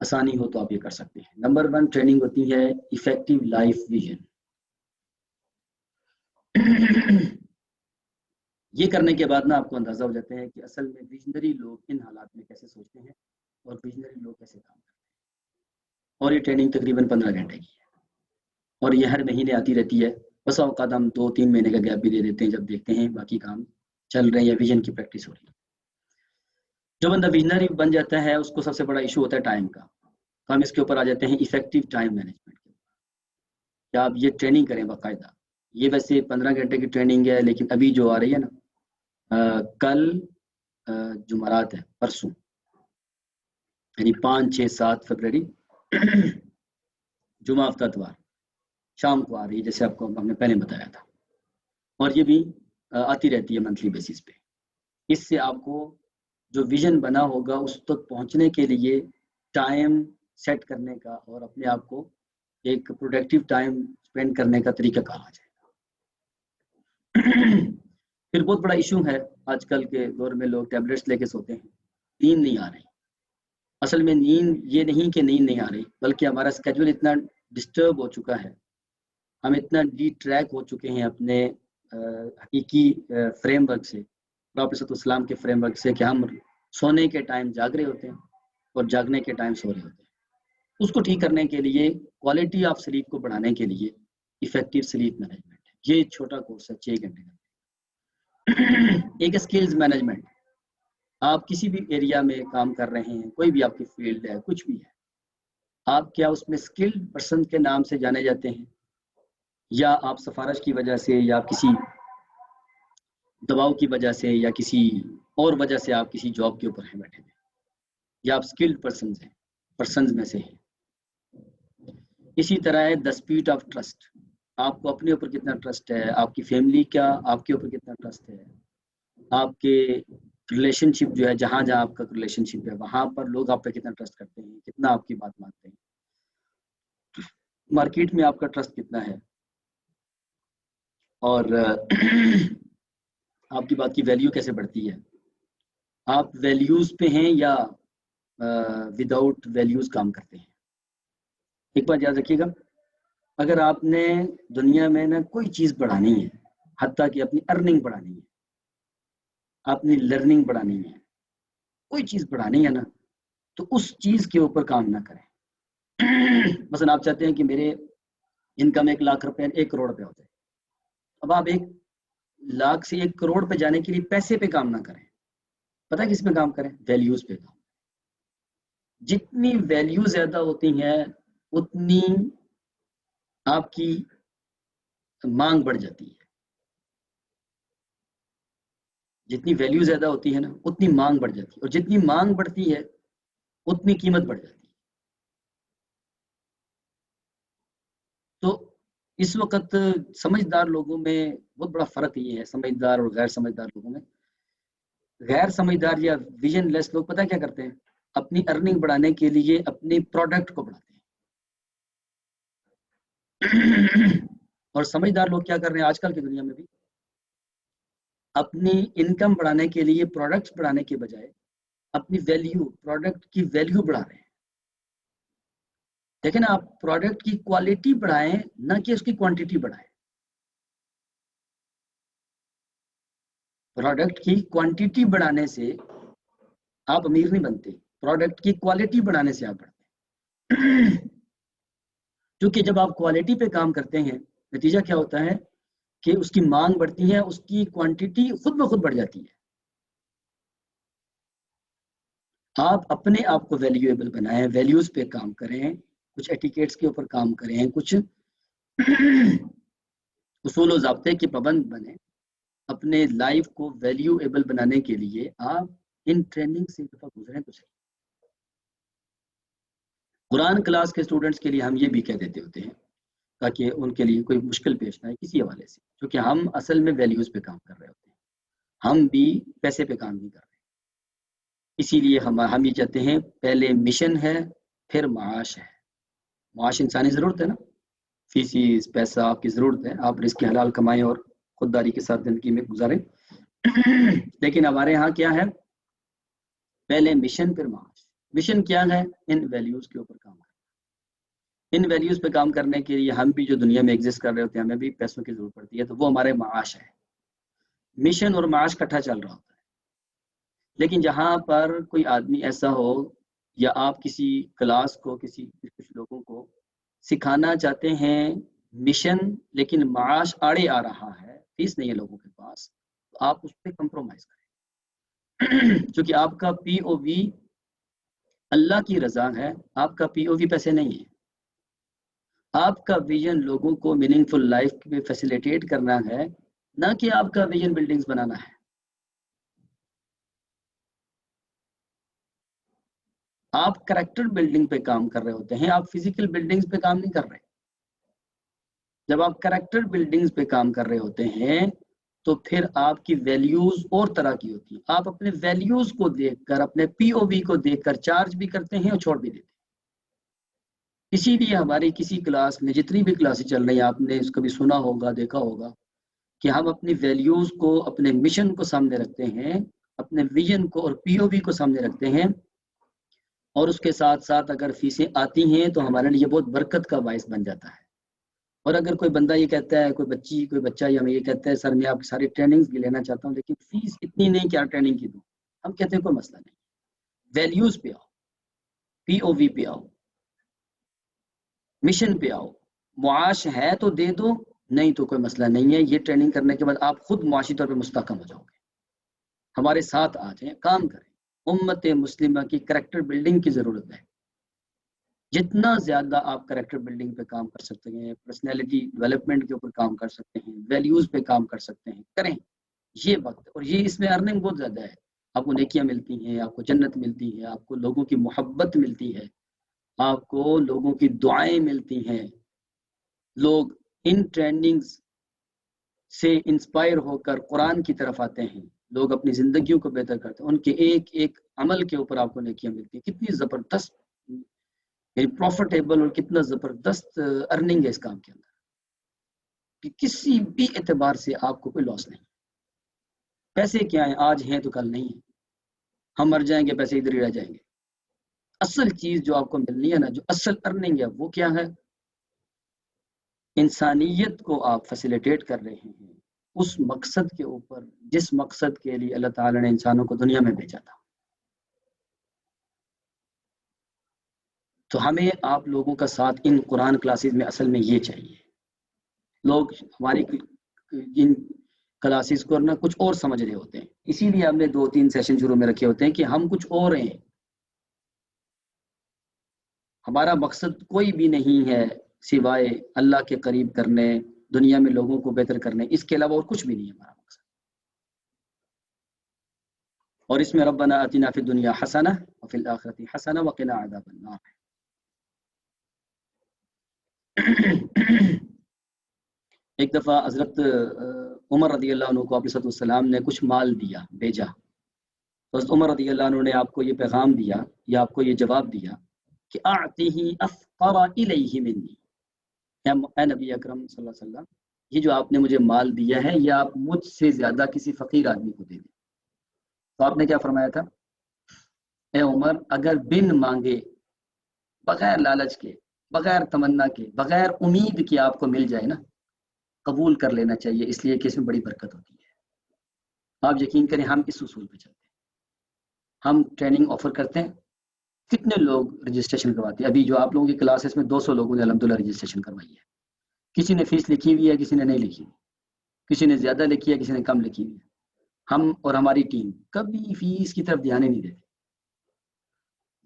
S1: آسانی ہو تو آپ یہ کر سکتے ہیں. نمبر 1 ٹریننگ ہوتی ہے افیکٹو لائف ویژن. یہ کرنے کے بعد نا آپ کو اندازہ ہو جاتا ہے کہ اصل میں ویژنری لوگ ان حالات میں کیسے سوچتے ہیں اور ویژنری لوگ کیسے کام کرتے ہیں. اور یہ ٹریننگ تقریباً 15 گھنٹے کی ہے اور یہ ہر مہینے آتی رہتی ہے. بس اوقات ہم 2-3 مہینے کا گیپ بھی دے دیتے ہیں جب دیکھتے ہیں باقی کام چل رہے ہیں یا ویژن کی پریکٹس ہو رہی ہے. جو بندہ ویژنری بن جاتا ہے اس کو سب سے بڑا ایشو ہوتا ہے ٹائم کا. ہم اس کے اوپر آ جاتے ہیں افیکٹو ٹائم مینجمنٹ کے. کیا آپ یہ ٹریننگ کریں باقاعدہ. یہ ویسے 15 گھنٹے کی ٹریننگ ہے، لیکن ابھی جو آ رہی ہے نا، کل جمعرات ہے، پرسوں یعنی 5-6-7 فروری جمعہ ہفتہ اتوار شام کو آ رہی ہے، جیسے آپ کو ہم نے پہلے بتایا تھا. اور یہ بھی آتی رہتی ہے منتھلی بیسس پہ. اس سے آپ کو جو ویژن بنا ہوگا اس تک پہنچنے کے لیے ٹائم سیٹ کرنے کا اور اپنے آپ کو ایک پروڈکٹیو ٹائم اسپینڈ کرنے کا طریقہ کار آ جائے گا. پھر بہت بڑا ایشو ہے آج کل کے دور میں، لوگ ٹیبلٹس لے کے سوتے ہیں، نیند نہیں آ رہی. اصل میں نیند یہ نہیں کہ نیند نہیں آ رہی، بلکہ ہمارا اسکیجول اتنا ڈسٹرب ہو چکا ہے، ہم اتنا ڈی ٹریک ہو چکے ہیں اپنے حقیقی فریم ورک سے، پراپٹ صلی اللہ علیہ وسلم کے فریم ورک سے، کہ ہم سونے کے ٹائم جاگ رہے ہوتے ہیں اور جاگنے کے ٹائم سو رہے ہوتے ہیں. اس کو ٹھیک کرنے کے لیے، کوالٹی آف سلیپ کو بڑھانے کے لیے افیکٹو سلیپ مینجمنٹ ہے. یہ ایک چھوٹا کورس ہے 6 گھنٹے کا. ایک اسکلز مینجمنٹ. آپ کسی بھی ایریا میں کام کر رہے ہیں، کوئی بھی آپ کی فیلڈ ہے، کچھ بھی ہے، آپ کیا اس میں اسکلڈ پرسن کے نام سے جانے جاتے ہیں، یا آپ سفارش کی وجہ سے یا کسی دباؤ کی وجہ سے یا کسی اور وجہ سے آپ کسی جاب کے اوپر ہیں بیٹھے ہوئے، یا آپ اسکلڈ پرسنز میں سے ہیں. اسی طرح ہے دا اسپیڈ آف ٹرسٹ. آپ کو اپنے اوپر کتنا ٹرسٹ ہے، آپ کی فیملی کا آپ کے اوپر کتنا ٹرسٹ ہے، آپ کے ریلیشن شپ جو ہے، جہاں جہاں آپ کا ریلیشن شپ ہے وہاں پر لوگ آپ پہ کتنا ٹرسٹ کرتے ہیں، کتنا آپ کی بات مانتے ہیں. مارکیٹ میں آپ کا ٹرسٹ کتنا ہے، اور آپ کی بات کی ویلیو کیسے بڑھتی ہے. آپ ویلیوز پہ ہیں یا وداؤٹ ویلیوز کام کرتے ہیں. ایک بات یاد رکھیے گا، اگر آپ نے دنیا میں نا کوئی چیز بڑھانی ہے، حتیٰ کہ اپنی ارننگ بڑھانی ہے، اپنی لرننگ بڑھانی ہے، کوئی چیز بڑھانی ہے نا، تو اس چیز کے اوپر کام نہ کریں. مثلا آپ چاہتے ہیں کہ میرے انکم 1 لاکھ روپے 1 کروڑ روپے ہوتے ہیں. اب آپ 1 لاکھ سے 1 کروڑ پہ جانے کے لیے پیسے پہ کام نہ کریں. پتہ ہے کس پہ کام کریں؟ ویلیوز پہ کام. جتنی ویلیو زیادہ ہوتی ہیں اتنی آپ کی مانگ بڑھ جاتی ہے. جتنی ویلیو زیادہ ہوتی ہے نا اتنی مانگ بڑھ جاتی ہے، اور جتنی مانگ بڑھتی ہے اتنی قیمت بڑھ جاتی ہے. تو اس وقت سمجھدار لوگوں میں بہت بڑا فرق یہ ہے، سمجھدار اور غیر سمجھدار لوگوں میں. غیر سمجھدار یا ویژن لیس لوگ پتہ کیا کرتے ہیں؟ اپنی ارننگ بڑھانے کے لیے اپنی پروڈکٹ کو بڑھاتے ہیں. اور سمجھدار لوگ کیا کر رہے ہیں آج کل کی دنیا میں بھی؟ اپنی انکم بڑھانے کے لیے پروڈکٹس بڑھانے کے بجائے اپنی ویلیو، پروڈکٹ کی ویلیو بڑھا رہے ہیں. دیکھیں نا، آپ پروڈکٹ کی کوالٹی بڑھائیں نہ کہ اس کی کوانٹیٹی بڑھائیں. پروڈکٹ کی کوانٹیٹی بڑھانے سے آپ امیر نہیں بنتے، پروڈکٹ کی کوالٹی بڑھانے سے آپ بڑھتے ہیں. کیونکہ جب آپ کوالٹی پہ کام کرتے ہیں نتیجہ کیا ہوتا ہے کہ اس کی مانگ بڑھتی ہے، اس کی کوانٹیٹی خود بخود بڑھ جاتی ہے. آپ اپنے آپ کو ویلیویبل بنائیں، ویلیوز پہ کام کریں، کچھ ایٹیکیٹس کے اوپر کام کریں، کچھ اصول و ضابطے کے پابند بنیں. اپنے لائف کو ویلیویبل بنانے کے لیے آپ ان ٹریننگ سے دفعہ گزریں تو صحیح. قرآن کلاس کے اسٹوڈنٹس کے لیے ہم یہ بھی کہہ دیتے ہوتے ہیں تاکہ ان کے لیے کوئی مشکل پیش نہ آئے کسی حوالے سے، کیونکہ ہم اصل میں ویلیوز پہ کام کر رہے ہوتے ہیں، ہم بھی پیسے پہ کام نہیں کر رہے. اسی لیے ہم یہ چاہتے ہیں پہلے مشن ہے، پھر معاش ہے. معاش انسانی ضرورت ہے نا، فیسیز پیسہ آپ کی ضرورت ہے، آپ رزق حلال کمائیں اور خودداری کے ساتھ زندگی میں گزاریں لیکن ہمارے یہاں کیا ہے، پہلے مشن پھر معاش۔ مشن کیا ہے؟ ان ویلیوز کے اوپر کام کرنا۔ ان ویلیوز پہ کام کرنے کے لیے ہم بھی جو دنیا میں ایگزسٹ کر رہے ہوتے ہیں، ہمیں بھی پیسوں کی ضرورت پڑتی ہے، تو وہ ہمارے معاش ہے۔ مشن اور معاش اکٹھا چل رہا ہوتا ہے، لیکن جہاں پر کوئی آدمی ایسا ہو یا آپ کسی کلاس کو کچھ لوگوں کو سکھانا چاہتے ہیں مشن، لیکن معاش آڑے آ رہا ہے، فیس نہیں ہے لوگوں کے پاس، تو آپ اس پہ کمپرومائز کریں کیونکہ آپ کا پی او وی اللہ کی رضا ہے، آپ کا پی او وی پیسے نہیں ہے۔ آپ کا ویژن لوگوں کو میننگ فل لائف میں فیسیلیٹیٹ کرنا ہے، نہ کہ آپ کا ویژن بلڈنگز بنانا ہے۔ آپ کریکٹر بلڈنگ پہ کام کر رہے ہوتے ہیں، آپ فزیکل بلڈنگز پہ کام نہیں کر رہے۔ جب آپ کریکٹر بلڈنگز پہ کام کر رہے ہوتے ہیں تو پھر آپ کی ویلیوز اور طرح کی ہوتی ہیں۔ آپ اپنے ویلیوز کو دیکھ کر، اپنے پی او وی کو دیکھ کر چارج بھی کرتے ہیں اور چھوڑ بھی دیتے ہیں۔ اسی لیے ہماری کسی کلاس میں، جتنی بھی کلاسیں چل رہی ہیں، آپ نے اس کو بھی سنا ہوگا، دیکھا ہوگا کہ ہم اپنی ویلیوز کو، اپنے مشن کو سامنے رکھتے ہیں، اپنے ویژن کو اور پی او وی کو سامنے رکھتے ہیں، اور اس کے ساتھ ساتھ اگر فیسیں آتی ہیں تو ہمارے لیے بہت برکت کا باعث بن جاتا ہے۔ اور اگر کوئی بندہ یہ کہتا ہے، کوئی بچہ یا ہمیں یہ کہتا ہے سر میں آپ کی ساری ٹریننگز بھی لینا چاہتا ہوں لیکن فیس اتنی نہیں، کیا ٹریننگ کی دوں؟ ہم کہتے ہیں کوئی مسئلہ نہیں، ویلیوز پہ آؤ، پی او وی پہ آؤ، مشن پہ آؤ۔ معاش ہے تو دے دو، نہیں تو کوئی مسئلہ نہیں ہے۔ یہ ٹریننگ کرنے کے بعد آپ خود معاشی طور پہ مستحکم ہو جاؤ گے۔ ہمارے ساتھ آ جائیں، کام کریں۔ امت مسلمہ کی کریکٹر بلڈنگ کی ضرورت ہے۔ جتنا زیادہ آپ کریکٹر بلڈنگ پہ کام کر سکتے ہیں، پرسنالٹی ڈیولپمنٹ کے اوپر کام کر سکتے ہیں، ویلیوز پہ کام کر سکتے ہیں، کریں۔ یہ وقت، اور یہ اس میں ارننگ بہت زیادہ ہے۔ آپ کو نیکیاں ملتی ہیں، آپ کو جنت ملتی ہے، آپ کو لوگوں کی محبت ملتی ہے، آپ کو لوگوں کی دعائیں ملتی ہیں۔ لوگ ان ٹریننگز سے انسپائر ہو کر قرآن کی طرف آتے ہیں، لوگ اپنی زندگیوں کو بہتر کرتے ہیں، ان کے ایک ایک عمل کے اوپر آپ کو نیکیاں ملتی ہیں۔ کتنی زبردست پروفیٹیبل اور کتنا زبردست ارننگ ہے اس کام کے اندر کہ کسی بھی اعتبار سے آپ کو کوئی لاس نہیں۔ پیسے کیا ہیں؟ آج ہیں تو کل نہیں ہیں، ہم مر جائیں گے، پیسے ادھر ہی رہ جائیں گے۔ اصل چیز جو آپ کو ملنی ہے نا، جو اصل ارننگ ہے، وہ کیا ہے؟ انسانیت کو آپ فیسیلیٹیٹ کر رہے ہیں اس مقصد کے اوپر جس مقصد کے لیے اللہ تعالی نے انسانوں کو دنیا میں بھیجا تھا۔ تو ہمیں آپ لوگوں کا ساتھ ان قرآن کلاسز میں اصل میں یہ چاہیے۔ لوگ ہماری ان کلاسز کو نا کچھ اور سمجھ رہے ہوتے ہیں، اسی لیے ہم نے 2-3 سیشن شروع میں رکھے ہوتے ہیں کہ ہم کچھ اور ہیں۔ ہمارا مقصد کوئی بھی نہیں ہے سوائے اللہ کے قریب کرنے، دنیا میں لوگوں کو بہتر کرنے، اس کے علاوہ اور کچھ بھی نہیں ہے ہمارا مقصد۔ اور اس میں ربنا آتنا فی الدنیا حسنہ وفی الآخرۃ حسنہ وقنا عذاب النار۔ ایک دفعہ حضرت عمر رضی اللہ عنہ کو آپ علیہ السلام نے کچھ مال دیا، بھیجا، تو حضرت عمر رضی اللہ عنہ نے آپ کو یہ پیغام دیا یا آپ کو یہ جواب دیا کہ اعطیہ افقر الیہ منی، اے نبی اکرم صلی اللہ علیہ وسلم، یہ جو آپ نے مجھے مال دیا ہے یہ آپ مجھ سے زیادہ کسی فقیر آدمی کو دے دیں۔ تو آپ نے کیا فرمایا تھا؟ اے عمر، اگر بن مانگے، بغیر لالچ کے، بغیر تمنا کے، بغیر امید کے آپ کو مل جائے نا، قبول کر لینا چاہیے، اس لیے کہ اس میں بڑی برکت ہوتی ہے۔ آپ یقین کریں، ہم اس اصول پہ چلتے ہیں۔ ہم ٹریننگ آفر کرتے ہیں، کتنے لوگ رجسٹریشن کرواتے ہیں؟ ابھی جو آپ لوگوں کی کلاسز میں 200 لوگوں نے الحمدللہ رجسٹریشن کروائی ہے۔ کسی نے فیس لکھی ہوئی ہے، کسی نے نہیں لکھی ہوئی، کسی نے زیادہ لکھی ہے، کسی نے کم لکھی ہوئی ہے۔ ہم اور ہماری ٹیم کبھی فیس کی طرف دھیان ہی نہیں دیتے۔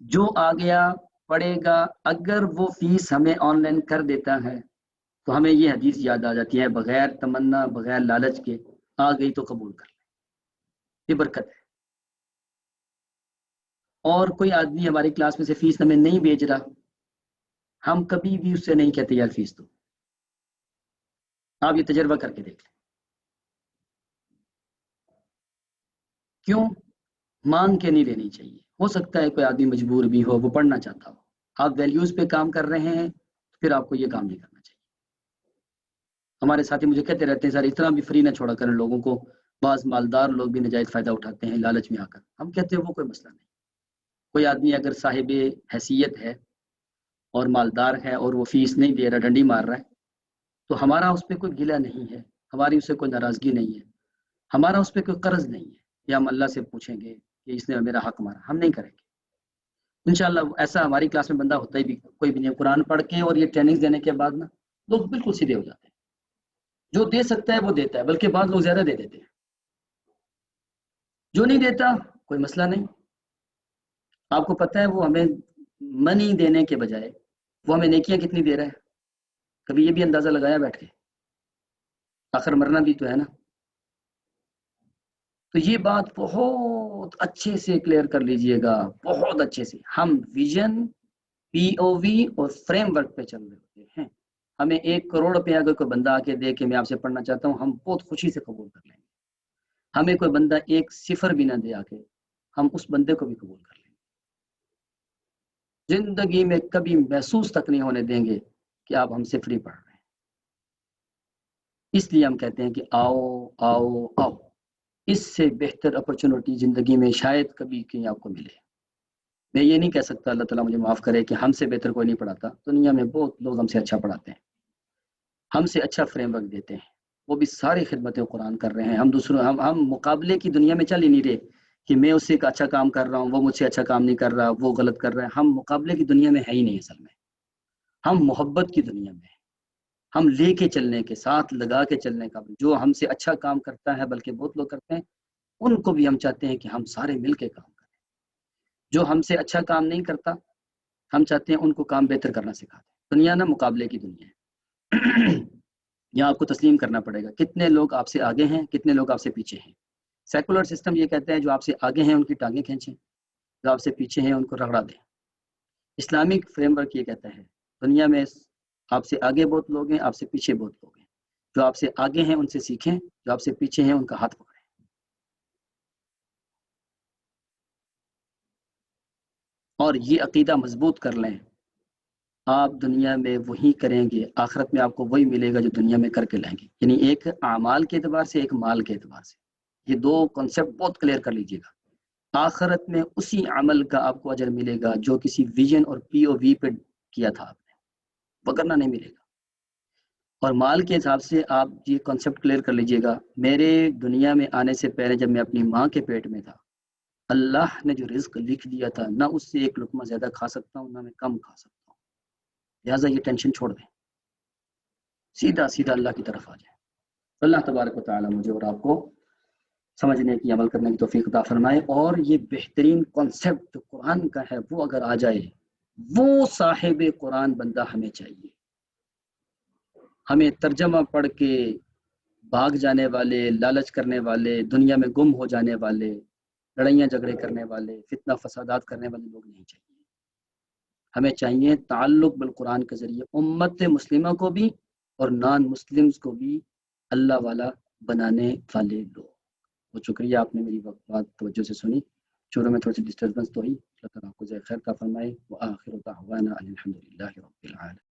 S1: جو آ گیا پڑھے گا، اگر وہ فیس ہمیں آن لائن کر دیتا ہے تو ہمیں یہ حدیث یاد آ جاتی ہے، بغیر تمنا، بغیر لالچ کے آ گئی تو قبول کر لیں، یہ برکت ہے۔ اور کوئی آدمی ہماری کلاس میں سے فیس ہمیں نہیں بھیج رہا، ہم کبھی بھی اس سے نہیں کہتے یار فیس دو۔ آپ یہ تجربہ کر کے دیکھ لیں۔ کیوں؟ مانگ کے نہیں لینی چاہیے۔ ہو سکتا ہے کوئی آدمی مجبور بھی ہو، وہ پڑھنا چاہتا ہو، آپ ویلیوز پہ کام کر رہے ہیں، پھر آپ کو یہ کام نہیں کرنا چاہیے۔ ہمارے ساتھی مجھے کہتے رہتے ہیں سر اتنا بھی فری نہ چھوڑا کریں لوگوں کو، بعض مالدار لوگ بھی نجائز فائدہ اٹھاتے ہیں لالچ میں آ کر. ہم کہتے ہیں وہ کوئی مسئلہ نہیں. کوئی آدمی اگر صاحب حیثیت ہے اور مالدار ہے اور وہ فیس نہیں دے رہا، ڈنڈی مار رہا ہے، تو ہمارا اس پہ کوئی گلہ نہیں ہے، ہماری اس سے کوئی ناراضگی نہیں ہے، ہمارا اس پہ کوئی قرض نہیں ہے کہ ہم اللہ سے پوچھیں گے کہ اس نے میرا حق مارا. ہم نہیں کریں گے انشاءاللہ. ایسا ہماری کلاس میں بندہ ہوتا ہی بھی کوئی بھی نہیں. قرآن پڑھ کے اور یہ ٹریننگ دینے کے بعد نا لوگ بالکل سیدھے ہو جاتے ہیں. جو دے سکتا ہے وہ دیتا ہے، بلکہ بعض لوگ زیادہ دے دیتے ہیں. جو نہیں دیتا کوئی مسئلہ نہیں. آپ کو پتہ ہے وہ ہمیں منی دینے کے بجائے وہ ہمیں نیکیاں کتنی دے رہا ہے؟ کبھی یہ بھی اندازہ لگایا بیٹھ کے؟ آخر مرنا بھی تو ہے نا. تو یہ بات بہت اچھے سے کلیئر کر لیجئے گا، بہت اچھے سے. ہم ویژن، پی او وی اور فریم ورک پہ چل رہے ہوتے ہیں. ہمیں 1 کروڑ روپے اگر کوئی بندہ آ کے دے کہ میں آپ سے پڑھنا چاہتا ہوں، ہم بہت خوشی سے قبول کر لیں گے. ہمیں کوئی بندہ 1 صفر بھی نہ دے آ کے، ہم اس بندے کو بھی قبول کر لیں گے. زندگی میں کبھی محسوس تک نہیں ہونے دیں گے کہ آپ ہم سے فری پڑھ رہے ہیں. اس لیے ہم کہتے ہیں کہ آؤ آؤ آؤ. اس سے بہتر اپرچونٹی زندگی میں شاید کبھی کہیں آپ کو ملے. میں یہ نہیں کہہ سکتا، اللہ تعالیٰ مجھے معاف کرے، کہ ہم سے بہتر کوئی نہیں پڑھاتا. دنیا میں بہت لوگ ہم سے اچھا پڑھاتے ہیں، ہم سے اچھا فریم ورک دیتے ہیں. وہ بھی ساری خدمتیں قرآن کر رہے ہیں. ہم دوسروں ہم مقابلے کی دنیا میں چل ہی نہیں رہے کہ میں اس سے ایک اچھا کام کر رہا ہوں، وہ مجھ سے اچھا کام نہیں کر رہا، وہ غلط کر رہا ہے. ہم مقابلے کی دنیا میں ہے ہی نہیں اصل میں. ہم محبت کی دنیا میں ہیں. ہم لے کے چلنے کے ساتھ لگا کے چلنے کا. جو ہم سے اچھا کام کرتا ہے، بلکہ بہت لوگ کرتے ہیں، ان کو بھی ہم چاہتے ہیں کہ ہم سارے مل کے کام کریں. جو ہم سے اچھا کام نہیں کرتا، ہم چاہتے ہیں ان کو کام بہتر کرنا سکھاتے ہیں. دنیا نا مقابلے کی دنیا ہے. یہاں آپ کو تسلیم کرنا پڑے گا کتنے لوگ آپ سے آگے ہیں، کتنے لوگ آپ سے پیچھے ہیں. سیکولر سسٹم یہ کہتا ہے جو آپ سے آگے ہیں ان کی ٹانگیں کھینچیں، جو آپ سے پیچھے ہیں ان کو رگڑا دیں. اسلامک فریم ورک یہ کہتا ہے دنیا میں آپ سے آگے بہت لوگ ہیں، آپ سے پیچھے بہت لوگ ہیں. جو آپ سے آگے ہیں ان سے سیکھیں، جو آپ سے پیچھے ہیں ان کا ہاتھ پکڑیں. اور یہ عقیدہ مضبوط کر لیں، آپ دنیا میں وہی کریں گے، آخرت میں آپ کو وہی ملے گا جو دنیا میں کر کے لائیں گے. یعنی ایک اعمال کے اعتبار سے، ایک مال کے اعتبار سے. یہ 2 کنسپٹ بہت کلیئر کر لیجئے گا. آخرت میں اسی عمل کا آپ کو اجر ملے گا جو کسی ویژن اور پی او وی پہ کیا تھا آپ نے، وگرنہ نہیں ملے گا. اور مال کے حساب سے آپ یہ کنسپٹ کلیئر کر لیجئے گا. میرے دنیا میں آنے سے پہلے جب میں اپنی ماں کے پیٹ میں تھا، اللہ نے جو رزق لکھ دیا تھا، نہ اس سے ایک لقمہ زیادہ کھا سکتا ہوں، نہ میں کم کھا سکتا ہوں. لہٰذا یہ ٹینشن چھوڑ دیں، سیدھا سیدھا اللہ کی طرف آ جائیں. اللہ تبارک و تعالی مجھے اور آپ کو سمجھنے کی، عمل کرنے کی توفیق عطا فرمائے. اور یہ بہترین کنسپٹ جو قرآن کا ہے وہ اگر آ جائے، وہ صاحب قرآن بندہ ہمیں چاہیے. ہمیں ترجمہ پڑھ کے بھاگ جانے والے، لالچ کرنے والے، دنیا میں گم ہو جانے والے، لڑائیاں جھگڑے کرنے والے، فتنہ فسادات کرنے والے لوگ نہیں چاہیے. ہمیں چاہیے تعلق بالقرآن کے ذریعے امت مسلمہ کو بھی اور نان مسلمز کو بھی اللہ والا بنانے والے لوگ. بہت شکریہ، آپ نے میری بات توجہ سے سنی. شروع میں تھوڑی سی ڈسٹربنس تو ہوئی. اللہ تعالیٰ آپ کو خیر کا فرمائے. وآخر دعوانا ان الحمد للہ رب العالمین.